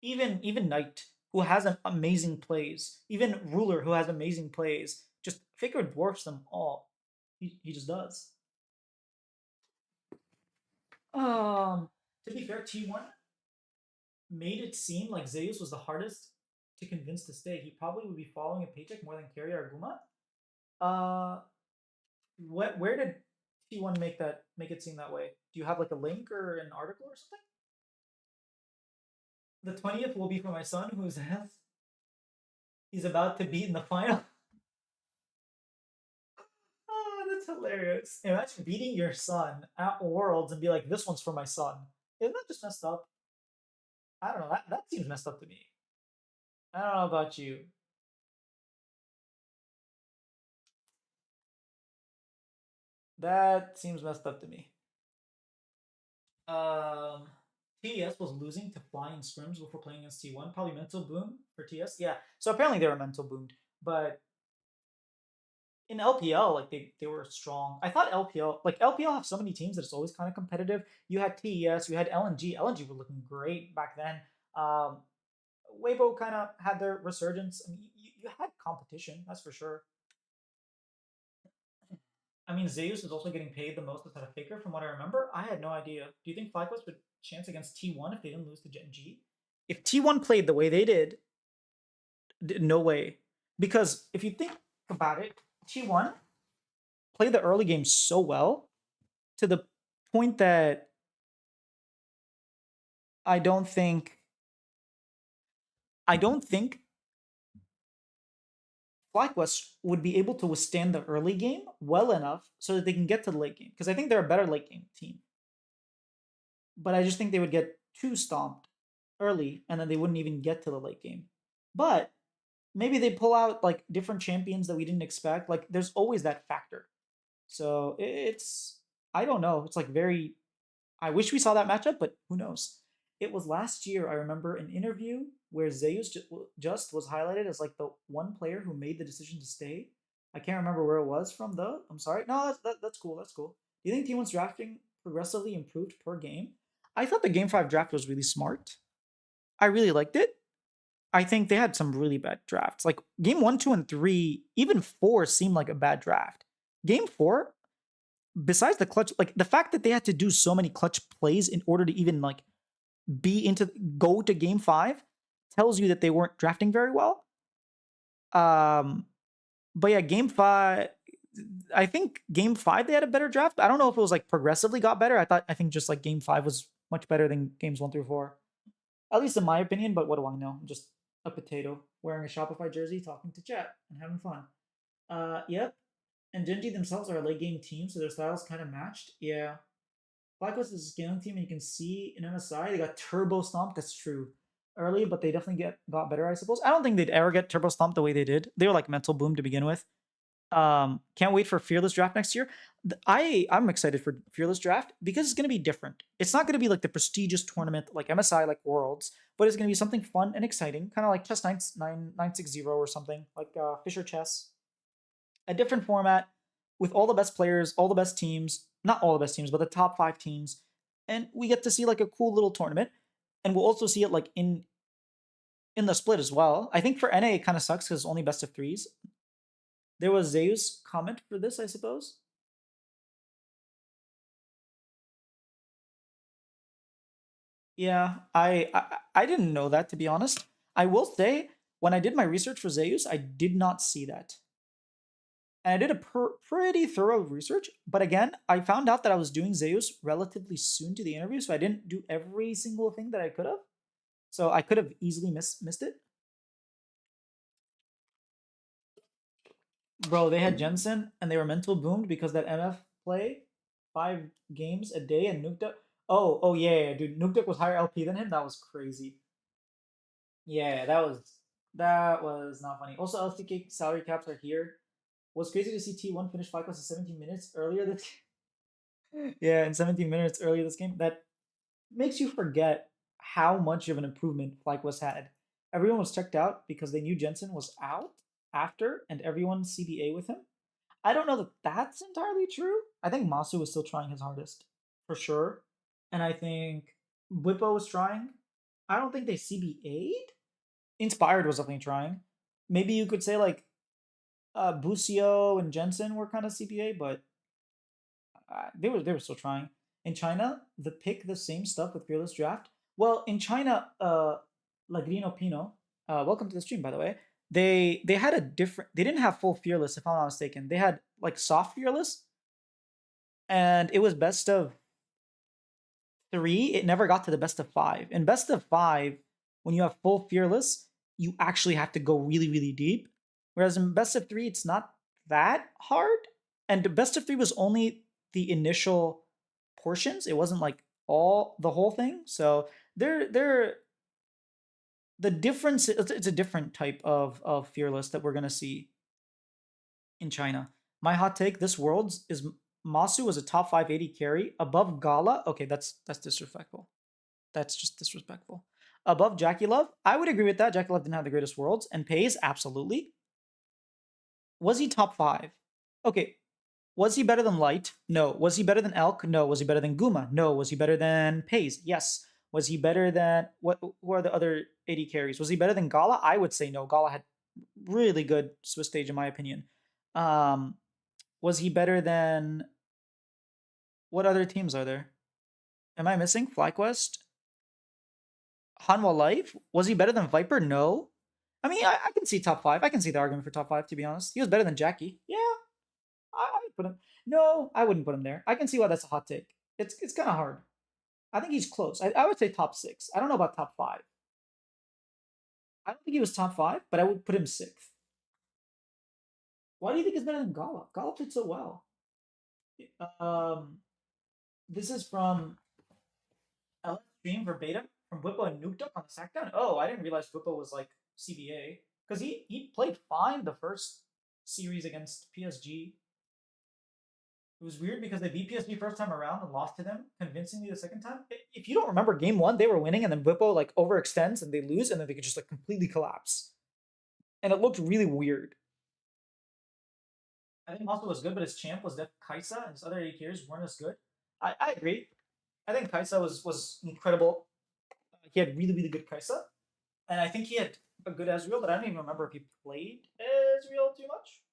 even Knight, who has an amazing plays, even Ruler, who has amazing plays, just Faker dwarfs them all. He just does. Um, to be fair, T1 made it seem like Zeus was the hardest to convince to stay. He probably would be following a paycheck more than Carry or Guma. Uh, where did T1 make it seem that way? Do you have like a link or an article or something? The 20th will be for my son, who's he's about to beat in the final. Oh, that's hilarious. Imagine beating your son at Worlds and be like, "This one's for my son." Isn't that just messed up? I don't know. That seems messed up to me. I don't know about you. That seems messed up to me. Um, TES was losing to flying scrims before playing against T1. Probably mental boom for TS. Yeah. So apparently they were mental boomed, but in LPL, like they were strong. I thought LPL have so many teams that it's always kind of competitive. You had TES, you had LNG. LNG were looking great back then. Um, Weibo kind of had their resurgence. I mean, you had competition, that's for sure. I mean, Zeus is also getting paid the most as a faker, from what I remember. I had no idea. Do you think FlyQuest would chance against T1 if they didn't lose to Gen G? If T1 played the way they did, no way. Because if you think about it, T1 played the early game so well to the point that I don't think I don't think FlyQuest would be able to withstand the early game well enough so that they can get to the late game. Because I think they're a better late game team. But I just think they would get too stomped early and then they wouldn't even get to the late game. But maybe they pull out like different champions that we didn't expect. Like there's always that factor. So it's I don't know. It's like very I wish we saw that matchup, but who knows? It was last year. I remember an interview where Zeus just was highlighted as like the one player who made the decision to stay. I can't remember where it was from though. I'm sorry. No, that's cool. That's cool. Do you think T1's drafting progressively improved per game? I thought the Game 5 draft was really smart. I really liked it. I think they had some really bad drafts. Like game 1, 2, and 3, even 4 seemed like a bad draft. Game 4, besides the clutch, like the fact that they had to do so many clutch plays in order to even like go to game 5 tells you that they weren't drafting very well. Um, but yeah, game 5, I think game 5 they had a better draft. I don't know if it was like progressively got better. I think just like game 5 was much better than games 1 through 4. At least in my opinion, but what do I know? I'm just a potato wearing a Shopify jersey, talking to chat and having fun. Yep. And Genji themselves are a late game team, so their styles kind of matched. Yeah. Blacklist is a scaling team, and you can see in MSI they got turbo stomped. That's true. Early, but they definitely got better, I suppose. I don't think they'd ever get turbo stomped the way they did. They were like mental boom to begin with. Can't wait for Fearless Draft next year. I'm excited for Fearless Draft because it's gonna be different. It's not gonna be like the prestigious tournament like MSI, like Worlds, but it's gonna be something fun and exciting, kind of like Chess 960 or something like Fisher Chess. A different format with all the best players, all the best teams, not all the best teams, but the top 5 teams, and we get to see like a cool little tournament, and we'll also see it like in the split as well. I think for NA it kind of sucks because it's only best of threes. There was Zeus comment for this, I suppose. Yeah, I didn't know that, to be honest. I will say when I did my research for Zeus, I did not see that. And I did a pretty thorough research, but again, I found out that I was doing Zeus relatively soon to the interview, so I didn't do every single thing that I could have. So I could have easily missed it. Bro, they had Jensen and they were mental boomed because that MF play 5 games a day and Nuked. Oh yeah, dude. Nuked was higher LP than him. That was crazy. Yeah, that was not funny. Also, LCK salary caps are here. Was crazy to see T1 finish 5 plus in 17 minutes earlier this yeah, in 17 minutes earlier this game. That makes you forget how much of an improvement FlyQuest had. Everyone was checked out because they knew Jensen was out after, and everyone CBA with him. I don't know that that's entirely true. I think Masu was still trying his hardest, for sure. And I think Whippo was trying. I don't think they CBA'd. Inspired was definitely trying. Maybe you could say like Busio and Jensen were kind of CBA, but they were still trying. In China, the pick the same stuff with Fearless Draft. Well, in China, Lagrino Pino, welcome to the stream by the way. They had a different. They didn't have full fearless, if I'm not mistaken. They had like soft fearless, and it was best of three. It never got to the best of five. In best of five, when you have full fearless, you actually have to go really really deep. Whereas in best of three, it's not that hard. And the best of three was only the initial portions. It wasn't like all the whole thing. So they're the difference. It's a different type of fearless that we're gonna see in China. My hot take: this world's is Masu is a top 580 carry above Gala. Okay, that's disrespectful. That's just disrespectful. Above Jackie Love, I would agree with that. Jackie Love didn't have the greatest worlds, and Pays absolutely. Was he top five? Okay. Was he better than Light? No. Was he better than Elk? No. Was he better than Guma? No. Was he better than Pays? Yes. Was he better than what? Who are the other 80 carries? Was he better than Gala? I would say no. Gala had really good Swiss stage in my opinion. Um, was he better than what other teams are there? Am I missing FlyQuest? Hanwha Life? Was he better than Viper? No. I mean, I can see top five. I can see the argument for top five. To be honest, he was better than Jackie. Yeah, I would put him. No, I wouldn't put him there. I can see why that's a hot take. It's kind of hard. I think he's close. I would say top six. I don't know about top five. I don't think he was top five, but I would put him sixth. Why do you think he's better than Gala? Gala played so well. Um, this is from LS Stream verbatim from Whippo and Nuked Up on the Sackdown. Oh, I didn't realize Whippo was like CBA because he played fine the first series against PSG. It was weird because they beat PSG first time around and lost to them convincingly the second time. If you don't remember game one, they were winning and then Whippo like overextends and they lose and then they could just like completely collapse. And it looked really weird. I think Moscow was good, but his champ was Def Kaisa and his other eight tiers weren't as good. I agree. I think Kaisa was incredible. He had really, really good Kaisa. And I think he had a good Ezreal, but I don't even remember if he played Ezreal too much.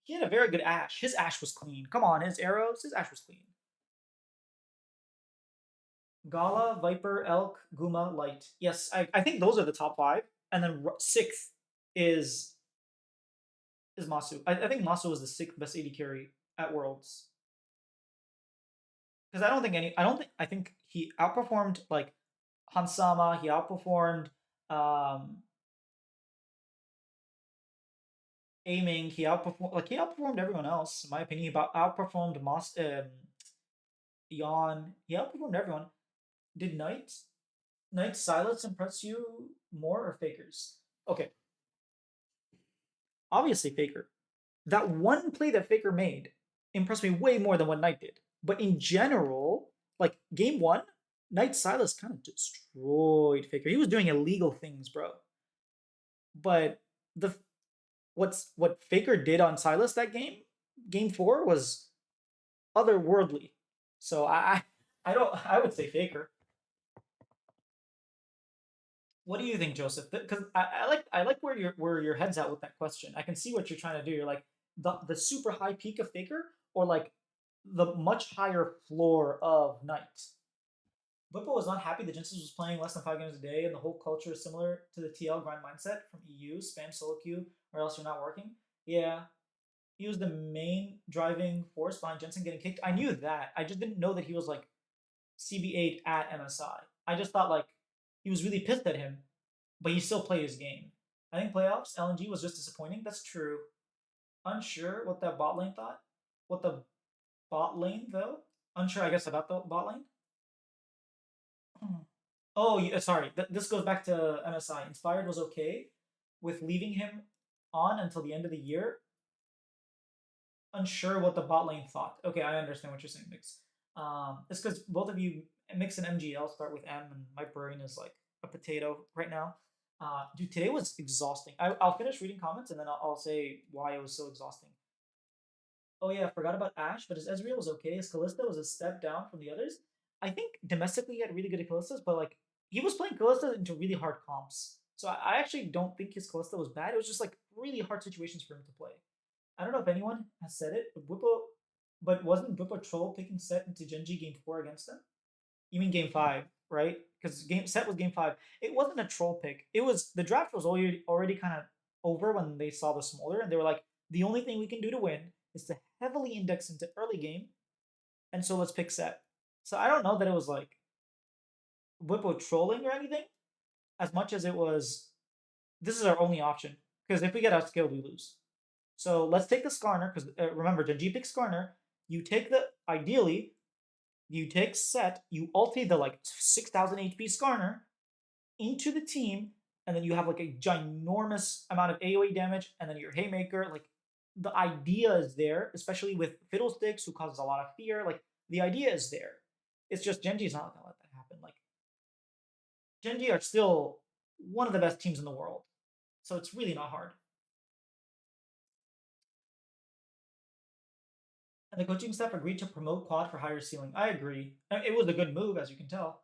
He had a very good Ash. His Ash was clean. Come on, his arrows, his Ash was clean. Gala, Viper, Elk, Guma, Light. Yes, I think those are the top five. And then sixth is is Masu. I think Masu was the sixth best AD carry at Worlds. Because I think he outperformed like Hansama, he outperformed um aiming, he outperformed everyone else, in my opinion. He about outperformed Yon, he outperformed everyone. Did Knight Silence impress you more or Fakers? Okay, obviously Faker. That one play that Faker made impressed me way more than what Knight did. But in general, like game one, Knight Silas kind of destroyed Faker. He was doing illegal things, bro. But the what Faker did on Silas that game four was otherworldly. So I don't I would say Faker. What do you think, Joseph? Because I like where your head's at with that question. I can see what you're trying to do. You're like the super high peak of Faker, or like the much higher floor of Knight. Whippo was not happy that Jensen was playing less than 5 games a day, and the whole culture is similar to the TL grind mindset from EU: spam solo queue, or else you're not working. Yeah, he was the main driving force behind Jensen getting kicked. I knew that. I just didn't know that he was like CB8 at MSI. I just thought like he was really pissed at him, but he still played his game. I think playoffs LNG was just disappointing. That's true. Unsure what that bot lane thought. What the bot lane though? Unsure, I guess, about the bot lane. Hmm. Oh, yeah, sorry. This goes back to MSI. Inspired was okay with leaving him on until the end of the year. Unsure what the bot lane thought. Okay, I understand what you're saying, Mix. It's because both of you, Mix and MGL, start with M, and my brain is like a potato right now. Dude, today was exhausting. I'll finish reading comments and then I'll say why it was so exhausting. Oh yeah, I forgot about Ash, but his Ezreal was okay. His Kalista was a step down from the others. I think domestically he had really good Kalistas, but like he was playing Kalista into really hard comps. So I actually don't think his Kalista was bad. It was just like really hard situations for him to play. I don't know if anyone has said it, but wasn't Whippo troll picking Set into Genji game four against them? You mean game five, right? Because game Set was game five. It wasn't a troll pick. It was the draft was already kind of over when they saw the Smolder, and they were like, the only thing we can do to win is to heavily index into early game, and so let's pick set. So I don't know that it was like Whippo trolling or anything, as much as it was this is our only option because if we get outskilled, we lose. So let's take the Skarner because remember, Genji picks Skarner. You take the ideally, you take set, you ulti the like 6,000 HP Skarner into the team, and then you have like a ginormous amount of AoE damage, and then your Haymaker. Like the idea is there, especially with Fiddlesticks, who causes a lot of fear. Like the idea is there. It's just Genji's not gonna let that happen. Like Genji are still one of the best teams in the world, so it's really not hard. And the coaching staff agreed to promote Quad for higher ceiling. I agree. It was a good move, as you can tell.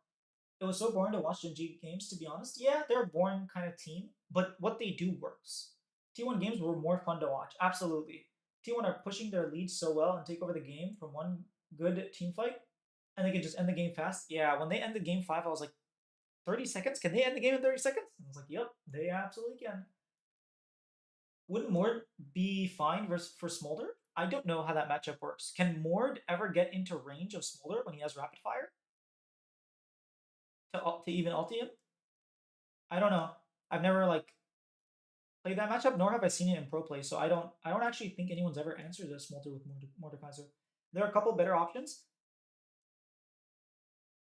It was so boring to watch Genji games, to be honest. Yeah, they're a boring kind of team, but what they do works. T1 games were more fun to watch. Absolutely. T1 are pushing their lead so well and take over the game from one good team fight, and they can just end the game fast. Yeah, when they ended game 5, I was like, 30 seconds? Can they end the game in 30 seconds? And I was like, yep, they absolutely can. Wouldn't Mord be fine versus for Smolder? I don't know how that matchup works. Can Mord ever get into range of Smolder when he has rapid fire to even ulti him? I don't know. I've never like played that matchup, nor have I seen it in pro play. So I don't actually think anyone's ever answered a Smolder with Mordekaiser. There are a couple better options.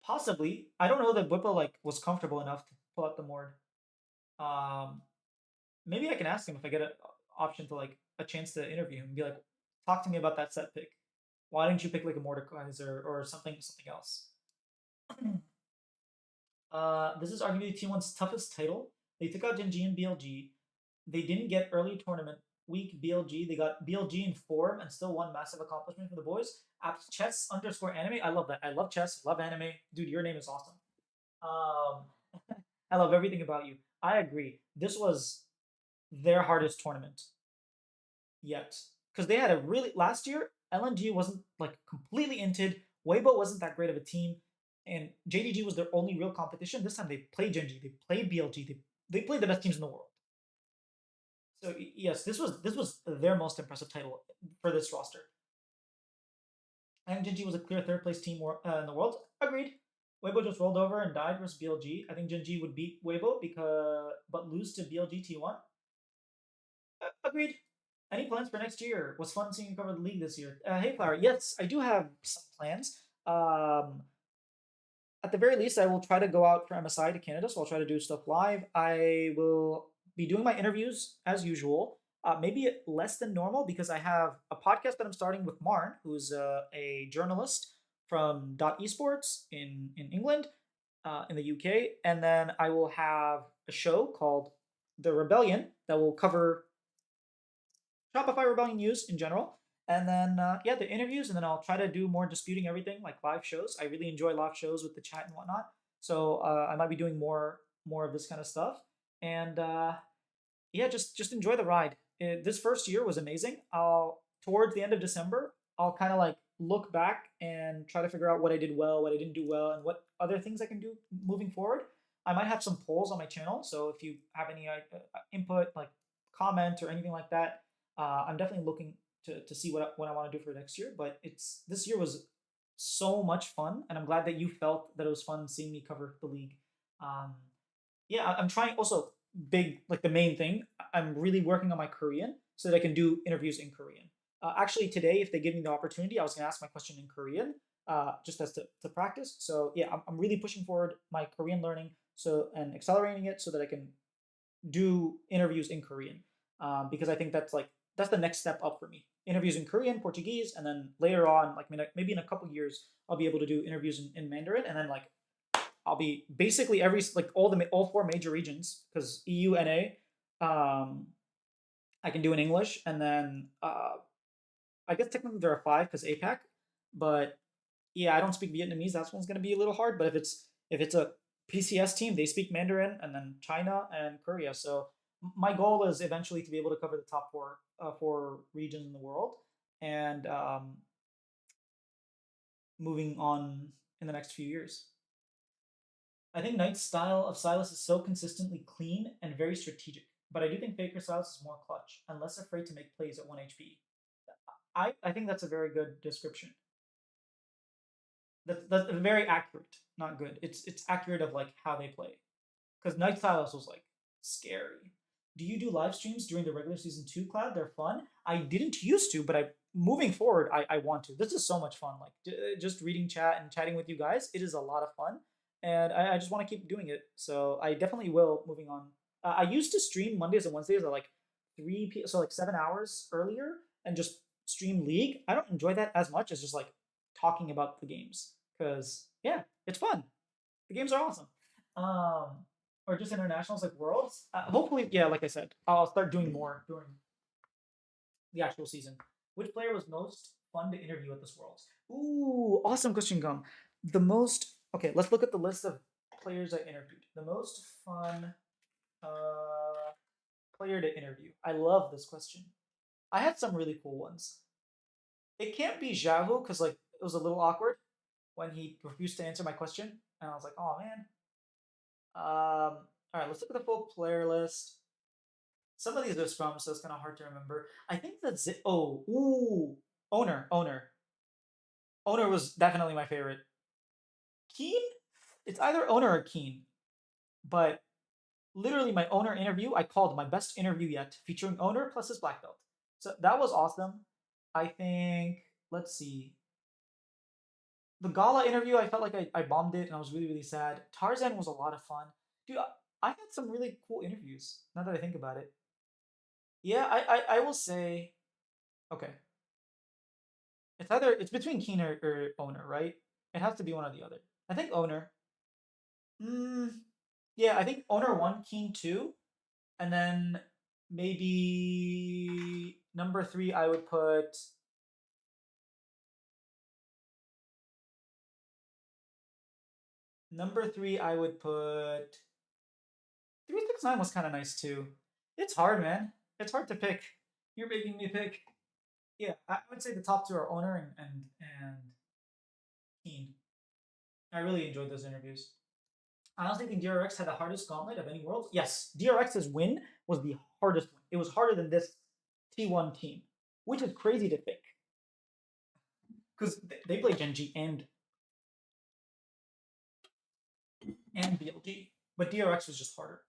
Possibly. I don't know that Whippo like was comfortable enough to pull out the Mord. Um, maybe I can ask him if I get an option to like a chance to interview him and be like, talk to me about that set pick. Why didn't you pick like a Mordekaiser or something else? This is arguably T1's toughest title. They took out Genji and BLG. They didn't get early tournament week BLG. They got BLG in form and still won massive accomplishment for the boys. Chess underscore anime. I love that. I love chess. Love anime. Dude, your name is awesome. I love everything about you. I agree. This was their hardest tournament yet because they had a really last year. LNG wasn't like completely inted. Weibo wasn't that great of a team, and JDG was their only real competition. This time they played Genji, they played BLG, they played the best teams in the world. So yes, this was their most impressive title for this roster. And Genji was a clear third place team in the world. Agreed. Weibo just rolled over and died versus BLG. I think Genji would beat Weibo because but lose to BLG T1. Agreed. Any plans for next year? Was fun seeing you cover the league this year. Hey, Flower. Yes, I do have some plans. At the very least, I will try to go out for MSI to Canada, so I'll try to do stuff live. I will be doing my interviews as usual, maybe less than normal because I have a podcast that I'm starting with Marn, who's a journalist from Esports in England, in the UK, and then I will have a show called The Rebellion that will cover Shopify Rebellion news in general. And then, yeah, the interviews, and then I'll try to do more disputing everything, like live shows. I really enjoy live shows with the chat and whatnot. So I might be doing more of this kind of stuff. And yeah, just enjoy the ride. This first year was amazing. I'll towards the end of December, I'll kind of like look back and try to figure out what I did well, what I didn't do well, and what other things I can do moving forward. I might have some polls on my channel, so if you have any input, like comment or anything like that, I'm definitely looking to see what I want to do for next year. But it's this year was so much fun, and I'm glad that you felt that it was fun seeing me cover the league. Um, yeah, I'm trying also big like the main thing. I'm really working on my Korean so that I can do interviews in Korean. Actually, today, if they give me the opportunity, I was gonna ask my question in Korean, just as to practice. So yeah, I'm really pushing forward my Korean learning so and accelerating it so that I can do interviews in Korean, because I think that's the next step up for me. Interviews in Korean, Portuguese, and then later on, like maybe in a couple years, I'll be able to do interviews in Mandarin, and then like I'll be basically every like all four major regions because EU, NA, I can do in English, and then I guess technically there are five because APAC, but yeah, I don't speak Vietnamese. That one's gonna be a little hard. But if it's a PCS team, they speak Mandarin, and then China and Korea. So my goal is eventually to be able to cover the top four regions in the world, and moving on in the next few years. I think Knight's style of Silas is so consistently clean and very strategic. but I do think Faker Styles is more clutch and less afraid to make plays at 1 HP. I think that's a very good description. That's very accurate, not good. It's accurate of like how they play. Because Night Silas was like scary. Do you do live streams during the regular season 2, Cloud? They're fun. I didn't used to, but I moving forward, I want to. This is so much fun. Like just reading chat and chatting with you guys, it is a lot of fun, and I just want to keep doing it. So I definitely will. Moving on, I used to stream Mondays and Wednesdays at like 3 p. So like 7 hours earlier, and just stream League. I don't enjoy that as much as just like talking about the games because yeah, it's fun. The games are awesome. Um, or just internationals like worlds. Hopefully, yeah, like I said, I'll start doing more during the actual season. Which player was most fun to interview at this Worlds? Ooh, awesome question, Gum. The most. Okay, let's look at the list of players I interviewed. The most fun uh, player to interview. I love this question. I had some really cool ones. It can't be Javu because like it was a little awkward when he refused to answer my question, and I was like, oh man. All right, let's look at the full player list. Some of these are scrum, so it's kind of hard to remember. I think that's it. Oh, ooh, owner was definitely my favorite. Keen, it's either owner or Keen, but literally my owner interview, I called my best interview yet, featuring owner plus his black belt. So that was awesome. I think. Let's see. The gala interview, I felt like I bombed it, and I was really really sad. Tarzan was a lot of fun, dude. I had some really cool interviews. Now that I think about it, yeah, I will say okay. It's between Keen or owner, right? It has to be one or the other. I think owner. Mm, yeah, I think owner one, Keen two, and then maybe number three. I would put number three. I would put 369 was kind of nice too. It's hard, man. It's hard to pick. You're making me pick. Yeah, I would say the top two are owner and Keen. I really enjoyed those interviews. I honestly think DRX had the hardest gauntlet of any world. Yes, DRX's win was the hardest one. It was harder than this T1 team, which is crazy to think because they play Gen G and BLG, but DRX was just harder.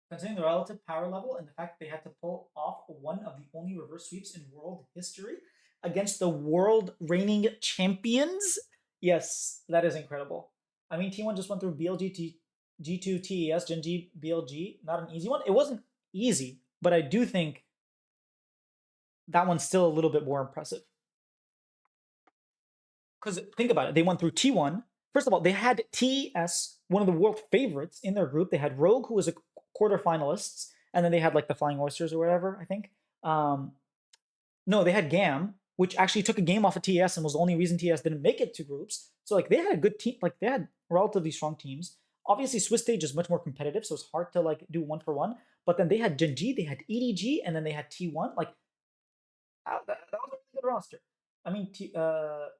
Considering the relative power level and the fact that they had to pull off one of the only reverse sweeps in world history against the world reigning champions, yes, that is incredible. I mean, T1 just went through BLG, G2, TES, Gen G, BLG. Not an easy one. It wasn't easy, but I do think that one's still a little bit more impressive. Because think about it, they went through T1. First of all, they had TES, one of the world favorites, in their group. They had Rogue, who was a quarterfinalists, and then they had like the Flying Oysters or whatever. I think. No, they had Gam, which actually took a game off of TES and was the only reason TES didn't make it to groups. So like they had a good team, like they had relatively strong teams. Obviously, Swiss stage is much more competitive, so it's hard to like do one for one. But then they had Gen G, they had EDG, and then they had T1. Like that was a really good roster. I mean,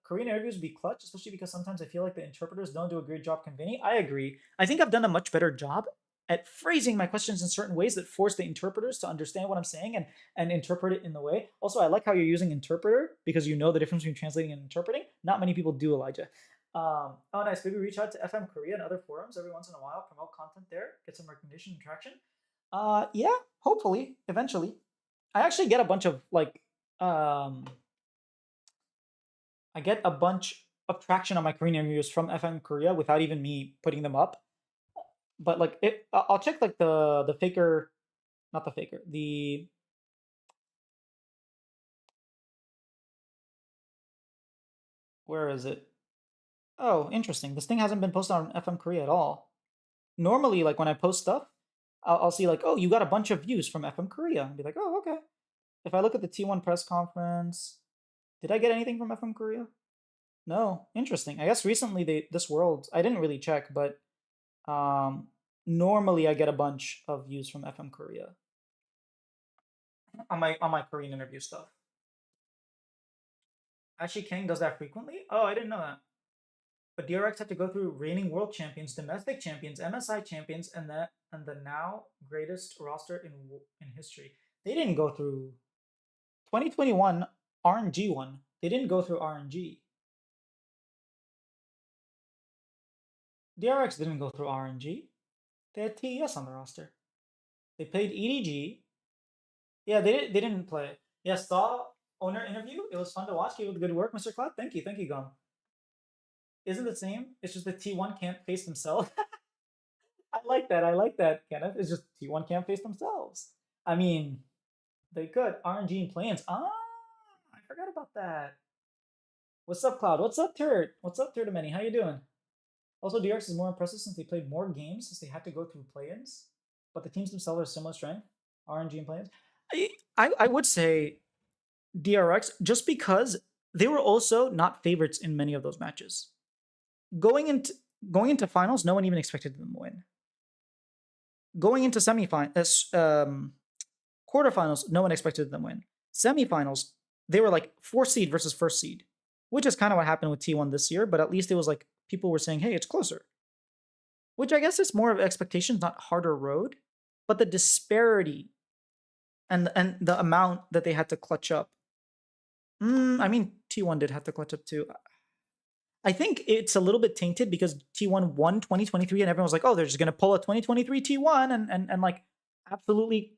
Korean interviews would be clutch, especially because sometimes I feel like the interpreters don't do a great job conveying. I agree. I think I've done a much better job at phrasing my questions in certain ways that force the interpreters to understand what I'm saying and interpret it in the way. Also, I like how you're using interpreter because you know the difference between translating and interpreting. Not many people do, Elijah. Oh, nice. Maybe reach out to FM Korea and other forums every once in a while, promote content there, get some recognition and traction. Yeah, hopefully, eventually. I actually get a bunch of like um I get a bunch of traction on my Korean interviews from FM Korea without even me putting them up. But like I'll check like the faker, not the faker, the where is it? Oh, interesting. This thing hasn't been posted on FM Korea at all. Normally, like when I post stuff, I'll see like, oh, you got a bunch of views from FM Korea, and be like, oh, okay. If I look at the T1 press conference, did I get anything from FM Korea? No. Interesting. I guess recently this world I didn't really check, but Um, normally I get a bunch of views from FM Korea on my Korean interview stuff. Actually, King does that frequently. Oh, I didn't know that. But DRX had to go through reigning world champions, domestic champions, MSI champions, and the now greatest roster in history. They didn't go through 2021 RNG one. They didn't go through RNG. DRX didn't go through RNG. They had TES on the roster. They played EDG. Yeah, they didn't play. Yeah, saw owner interview. It was fun to watch. Keep up the good work, Mr. Cloud. Thank you, Gum. Isn't the same? It's just that T1 can't face themselves. I like that. I like that, Kenneth. It's just T1 can't face themselves. I mean, they could. RNG and plans. Ah, I forgot about that. What's up, Cloud? What's up, Turd? What's up, Turd-a-many? How you doing? Also, DRX is more impressive since they played more games since they had to go through play-ins. But the teams themselves are similar strength. RNG and play-ins. I would say DRX just because they were also not favorites in many of those matches. Going into finals, no one even expected them to win. Going into quarterfinals, no one expected them to win. Semifinals, they were like 4th seed versus 1st seed, which is kind of what happened with T1 this year, but at least it was like people were saying, hey, it's closer. Which I guess is more of expectations, not harder road, but the disparity and the amount that they had to clutch up. I mean, T1 did have to clutch up too. I think it's a little bit tainted because T1 won 2023 and everyone was like, oh, they're just going to pull a 2023 T1 and like absolutely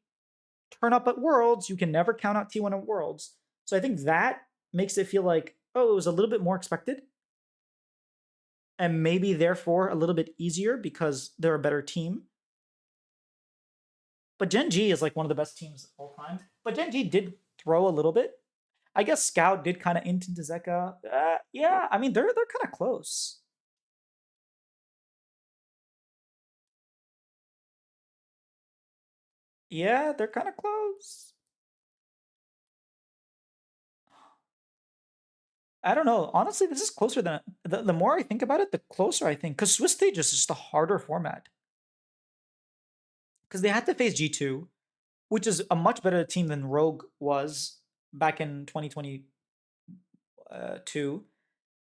turn up at Worlds. You can never count out T1 at Worlds. So I think that makes it feel like, oh, it was a little bit more expected. And maybe therefore a little bit easier because they're a better team. But Gen G is like one of the best teams of all time. But Gen G did throw a little bit. I guess Scout did kind of into Zeka. Yeah, I mean, they're kind of close. Yeah, they're kind of close. I don't know. Honestly, this is closer than the more I think about it, the closer I think. Because Swiss Stage is just a harder format. Because they had to face G2, which is a much better team than Rogue was back in 2022.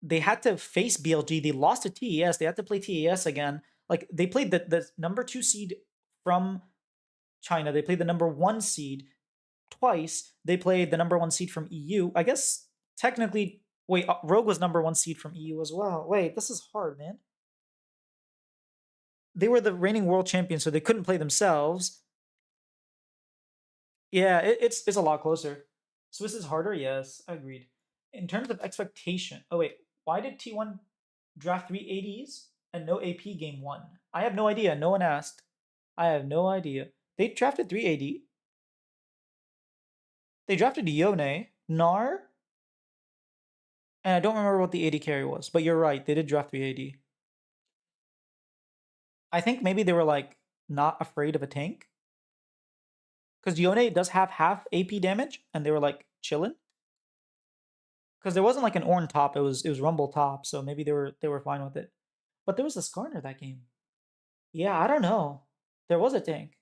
They had to face BLG. They lost to TES. They had to play TES again. Like they played the number 2 seed from China. They played the number 1 seed twice. They played the number 1 seed from EU. I guess technically, wait, Rogue was number 1 seed from EU as well. Wait, this is hard, man. They were the reigning world champions, so they couldn't play themselves. Yeah, it's a lot closer. Swiss is harder, yes, agreed. In terms of expectation, oh wait, why did T1 draft 3 ADs and no AP game 1? I have no idea. No one asked. I have no idea. They drafted 3 AD. They drafted Yone, Nar, and I don't remember what the AD carry was, but you're right. They did draft 3 AD. I think maybe they were like not afraid of a tank. Because Yone does have half AP damage, and they were like chilling. Because there wasn't like an Ornn top, it was Rumble top, so maybe they were fine with it. But there was a Skarner that game. Yeah, I don't know. There was a tank.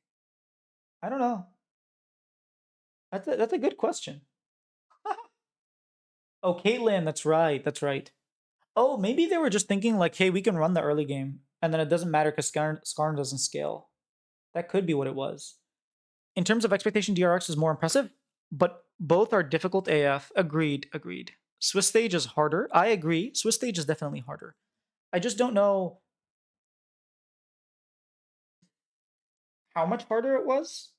I don't know. That's a good question. Oh, Caitlyn, that's right. That's right. Oh, maybe they were just thinking like, hey, we can run the early game, and then it doesn't matter because Skarn doesn't scale. That could be what it was. In terms of expectation, DRX is more impressive, but both are difficult AF. Agreed, agreed. Swiss stage is harder. I agree. Swiss stage is definitely harder. I just don't know how much harder it was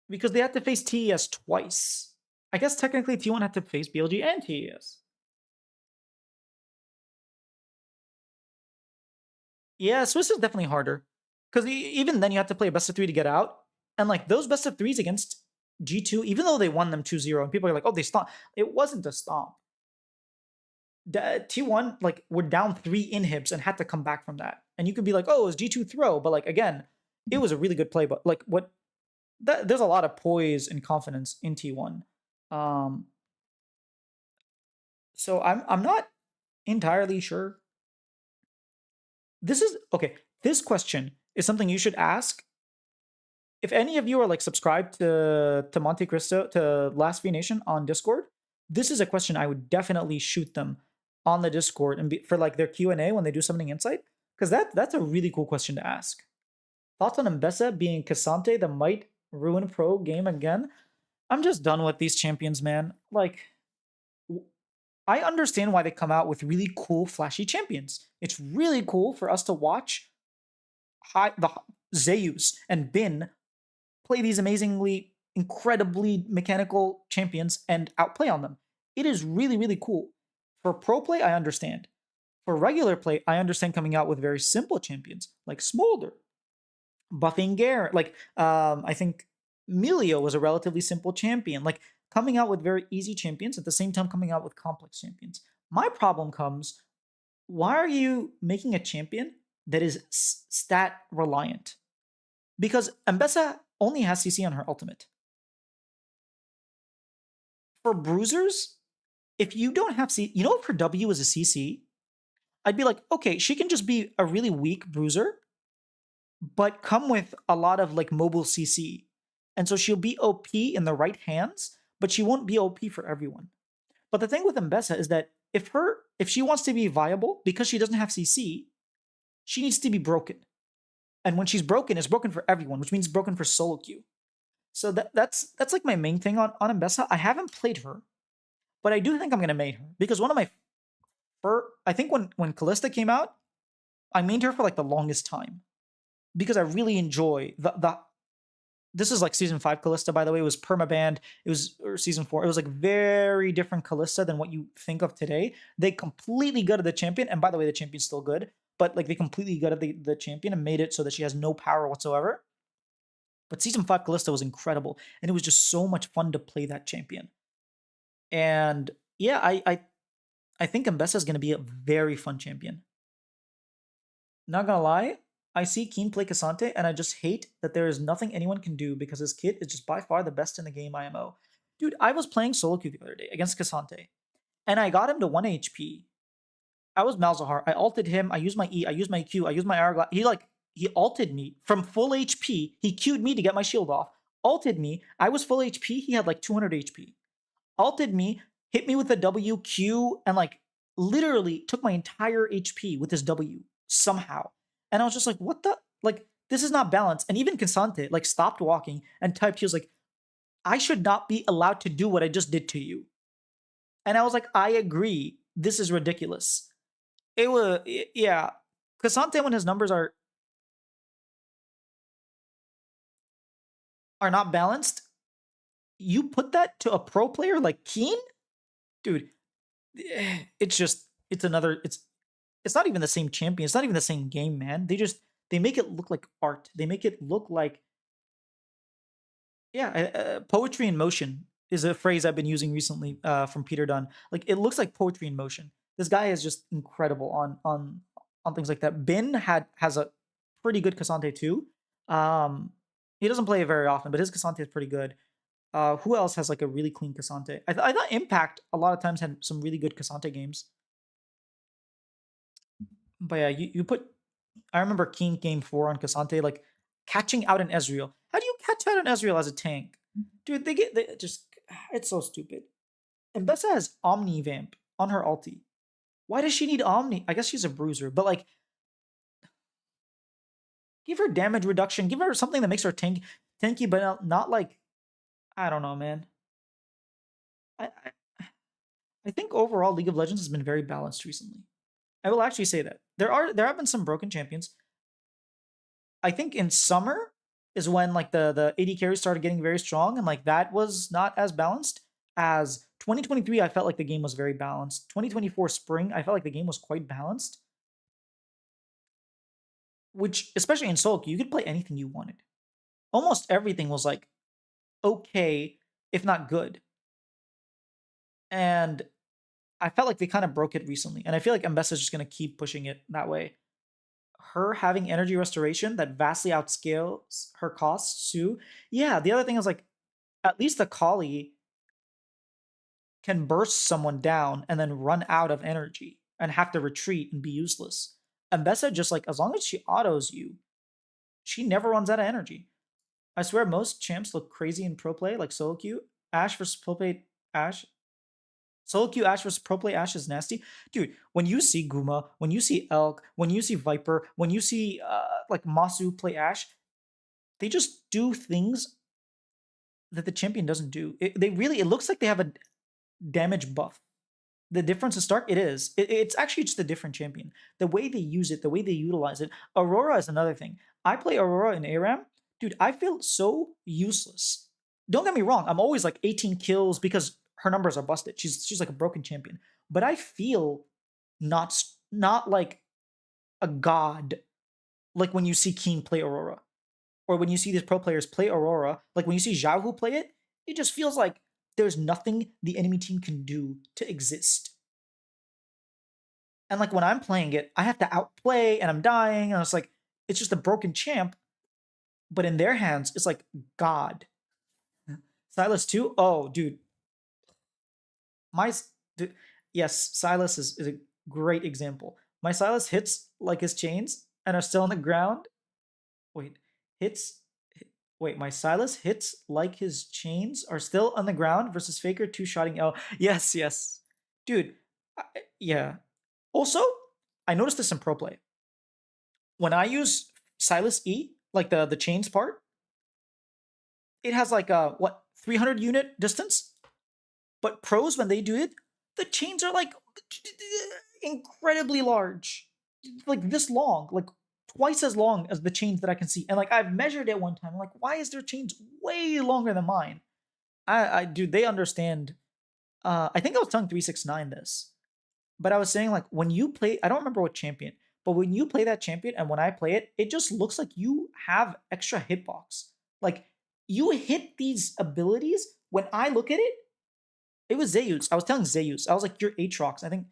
because they had to face TES twice. I guess technically T1 had to face BLG and TES. Yeah, Swiss is definitely harder because even then you have to play a best of 3 to get out. And like those best of 3s against G2, even though they won them 2-0, and people are like, oh, they stomped. It wasn't a stomp. T1 like were down 3 inhibs and had to come back from that. And you could be like, oh, it was G2 throw, but like again, it was a really good play. But like there's a lot of poise and confidence in T1. So I'm not entirely sure. This is okay. This question is something you should ask. If any of you are like subscribed to Monte Cristo to Last V Nation on Discord, this is a question I would definitely shoot them on the Discord and for like their Q&A when they do Summoning Insight? Because that's a really cool question to ask. Thoughts on Mbessa being Cassante that might ruin pro game again? I'm just done with these champions, man. Like, I understand why they come out with really cool, flashy champions. It's really cool for us to watch the Zeus and Bin play these amazingly, incredibly mechanical champions and outplay on them. It is really, really cool. For pro play, I understand. For regular play, I understand coming out with very simple champions like Smolder, buffing Garen. Like, I think Melio was a relatively simple champion. Like, coming out with very easy champions at the same time coming out with complex champions. My problem comes, why are you making a champion that is stat reliant? Because Mbessa only has CC on her ultimate. For bruisers, if you don't have CC, you know, if her W is a CC, I'd be like, okay, she can just be a really weak bruiser, but come with a lot of like mobile CC. And so she'll be OP in the right hands, but she won't be OP for everyone. But the thing with Mbessa is that if she wants to be viable, because she doesn't have CC, she needs to be broken. And when she's broken, it's broken for everyone, which means broken for solo queue. So that's like my main thing on Mbessa. I haven't played her, but I do think I'm gonna main her because one of my I think when Callista came out, I mained her for like the longest time because I really enjoy the this is like season 5 Callista, by the way. It was permabanned. It was or season 4. It was like very different Callista than what you think of today. They completely gutted the champion, and by the way, the champion's still good, but like they completely gutted the champion and made it so that she has no power whatsoever. But season 5 Callista was incredible, and it was just so much fun to play that champion. And yeah, I think Mbessa is going to be a very fun champion. Not gonna lie, I see Keen play Cassante, and I just hate that there is nothing anyone can do because his kit is just by far the best in the game IMO. Dude, I was playing solo queue the other day against Cassante, and I got him to 1 HP. I was Malzahar. I ulted him. I used my E. I used my Q. I used my Hourglass. He ulted me from full HP. He Q'd me to get my shield off. Ulted me. I was full HP. He had like 200 HP. Ulted me, hit me with a W, Q, and like literally took my entire HP with his W somehow. And I was just like, what the? Like, this is not balanced. And even Cassante like stopped walking and typed, he was like, I should not be allowed to do what I just did to you. And I was like, I agree. This is ridiculous. It was, yeah. Cassante, when his numbers are not balanced, you put that to a pro player like Keen, dude. It's just it's not even the same champion. It's not even the same game, man. They make it look like art. They make it look like poetry in motion is a phrase I've been using recently from Peter Dunn. Like it looks like poetry in motion. This guy is just incredible on things like that. Bin has a pretty good Cassante too. He doesn't play it very often, but his Cassante is pretty good. Who else has like a really clean Cassante? I thought Impact a lot of times had some really good Cassante games. But yeah, you put. I remember Keen game 4 on Cassante, like catching out an Ezreal. How do you catch out an Ezreal as a tank, dude? They just it's so stupid. And Bessa has Omni Vamp on her ulti. Why does she need Omni? I guess she's a bruiser, but like, give her damage reduction. Give her something that makes her tanky, but not like, I don't know, man. I I think overall League of Legends has been very balanced recently. I will actually say that there have been some broken champions. I think in summer is when like the AD carries started getting very strong, and like that was not as balanced as 2023. I felt like the game was very balanced. 2024 spring, I felt like the game was quite balanced. Which, especially in solo queue, you could play anything you wanted. Almost everything was like okay, if not good. And I felt like they kind of broke it recently, and I feel like Mbessa is just going to keep pushing it that way. Her having energy restoration that vastly outscales her costs too. Yeah, the other thing is like, at least the Kali can burst someone down and then run out of energy and have to retreat and be useless. Mbessa just like, as long as she autos you, she never runs out of energy. I swear most champs look crazy in pro play, like solo queue. Ashe versus pro play Ashe. Solo queue Ash versus pro play Ash is nasty, dude. When you see Guma, when you see Elk, when you see Viper, when you see like Masu play Ash, they just do things that the champion doesn't do. It looks like they have a damage buff. The difference is stark. It is. It's actually just a different champion. The way they use it, the way they utilize it. Aurora is another thing. I play Aurora in ARAM. Dude, I feel so useless. Don't get me wrong. I'm always like 18 kills because her numbers are busted. She's like a broken champion. But I feel not like a god like when you see Keen play Aurora. Or when you see these pro players play Aurora, like when you see Xiaohu play it, it just feels like there's nothing the enemy team can do to exist. And like when I'm playing it, I have to outplay and I'm dying, and it's like it's just a broken champ. But in their hands, it's like God. Silas too. Oh, dude, my dude, yes, Silas is a great example. My Silas hits like his chains and are still on the ground. Wait, hits. Wait, my Silas hits like his chains are still on the ground versus Faker two shotting L. Yes, yes, dude. I, yeah. Also, I noticed this in pro play. When I use Silas E, like the chains part, it has like a what 300 unit distance. But pros when they do it, the chains are like incredibly large, like this long, like twice as long as the chains that I can see. And like I've measured it one time. I'm like, why is their chains way longer than mine? I dude, they understand. I think I was telling 369 this, but I was saying like when you play, I don't remember what champion, but when you play that champion and when I play it, it just looks like you have extra hitbox. Like you hit these abilities. When I look at it, it was Zeus. I was telling Zeus, I was like, your Aatrox. I think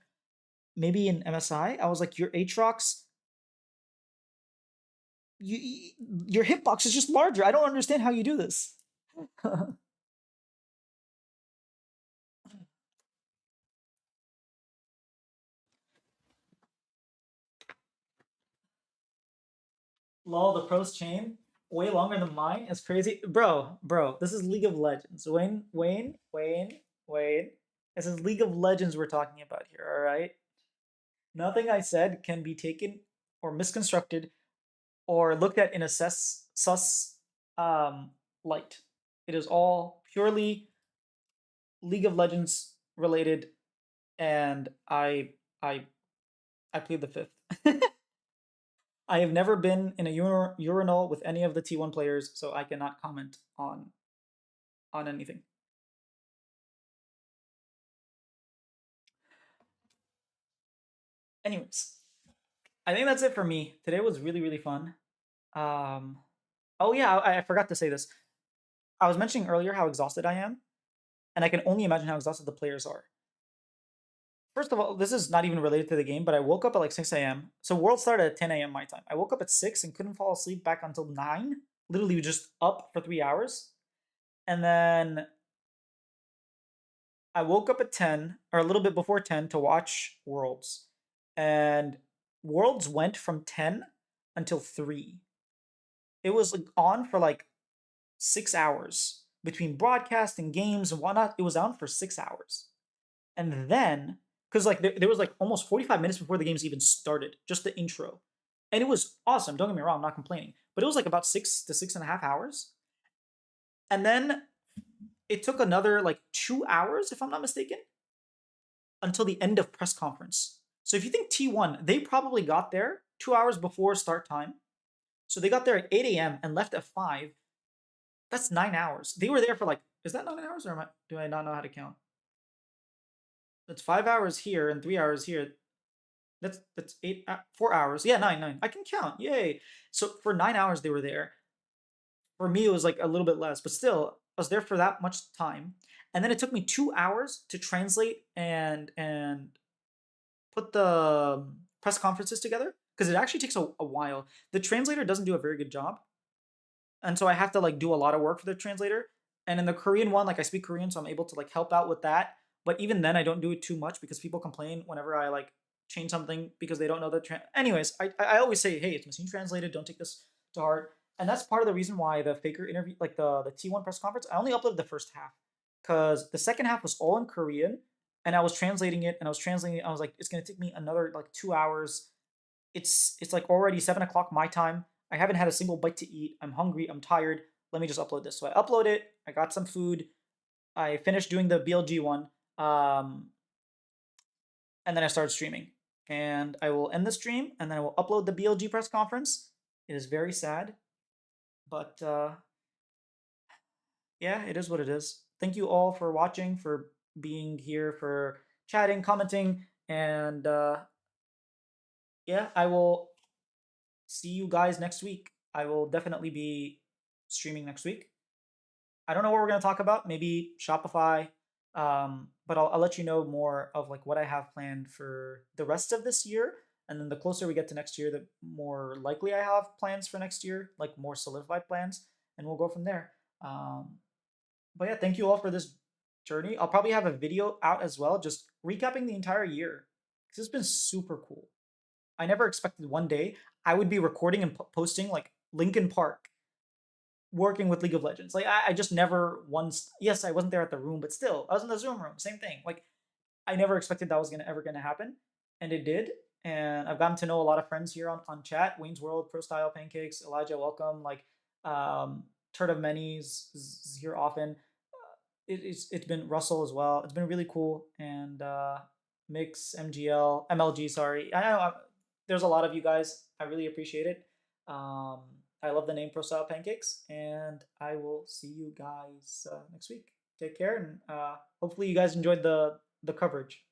maybe in MSI, I was like, your Aatrox, your hitbox is just larger. I don't understand how you do this. Lol, the pros chain way longer than mine is crazy, bro. This is League of Legends. Wayne. This is League of Legends we're talking about here. All right. Nothing I said can be taken or misconstructed or looked at in a sus light. It is all purely League of Legends related, and I I plead the fifth. I have never been in a urinal with any of the T1 players, so I cannot comment on anything. Anyways, I think that's it for me. Today was really fun. Um, oh yeah, I forgot to say this. I was mentioning earlier how exhausted I am, and I can only imagine how exhausted the players are. First of all, this is not even related to the game, but I woke up at like 6 a.m. So World started at 10 a.m. my time. I woke up at 6 and couldn't fall asleep back until 9. Literally just up for 3 hours. And then I woke up at 10 or a little bit before 10 to watch Worlds. And Worlds went from 10 until 3. It was like on for like 6 hours between broadcast and games and whatnot. It was on for 6 hours. And then, because like there was like almost 45 minutes before the games even started, just the intro. And it was awesome. Don't get me wrong, I'm not complaining. But it was like about 6 to 6.5 hours. And then it took another like 2 hours, if I'm not mistaken, until the end of press conference. So if you think T1, they probably got there 2 hours before start time. So they got there at 8 a.m. and left at 5. That's 9 hours. They were there for like, is that 9 hours or do I not know how to count? That's 5 hours here and 3 hours here. That's 4 hours. Yeah, nine. I can count. Yay. So for 9 hours they were there. For me, it was like a little bit less, but still, I was there for that much time. And then it took me 2 hours to translate and put the press conferences together because it actually takes a while. The translator doesn't do a very good job, and so I have to like do a lot of work for the translator. And in the Korean one, like I speak Korean, so I'm able to like help out with that. But even then, I don't do it too much because people complain whenever I like change something because they don't know the. Anyways, I always say, hey, it's machine translated. Don't take this to heart. And that's part of the reason why the Faker interview, like the T1 press conference, I only uploaded the first half because the second half was all in Korean, and I was translating it, and I was translating it. I was like, it's gonna take me another like 2 hours. It's like already 7 o'clock my time. I haven't had a single bite to eat. I'm hungry. I'm tired. Let me just upload this. So I upload it. I got some food. I finished doing the BLG one, um, and then I started streaming. And I will end the stream, and then I will upload the BLG press conference. It is very sad, but yeah, it is what it is. Thank you all for watching, for being here, for chatting, commenting, and yeah, I will see you guys next week. I will definitely be streaming next week. I don't know what we're gonna talk about. Maybe Shopify, but I'll let you know more of like what I have planned for the rest of this year. And then the closer we get to next year, the more likely I have plans for next year, like more solidified plans, and we'll go from there. Um, but yeah, thank you all for this journey. I'll probably have a video out as well, just recapping the entire year because it's been super cool. I never expected one day I would be recording and posting like Linkin Park working with League of Legends. Like I just never once. Yes, I wasn't there at the room, but still, I was in the Zoom room. Same thing. Like I never expected that was gonna happen, and it did. And I've gotten to know a lot of friends here on chat. Wayne's World, Pro Style Pancakes, Elijah Welcome, like Turd of Many's is here often. It's been Russell as well. It's been really cool, and Mix MLG. Sorry, I know there's a lot of you guys. I really appreciate it. Um, I love the name Pro Style Pancakes, and I will see you guys next week. Take care, and hopefully you guys enjoyed the coverage.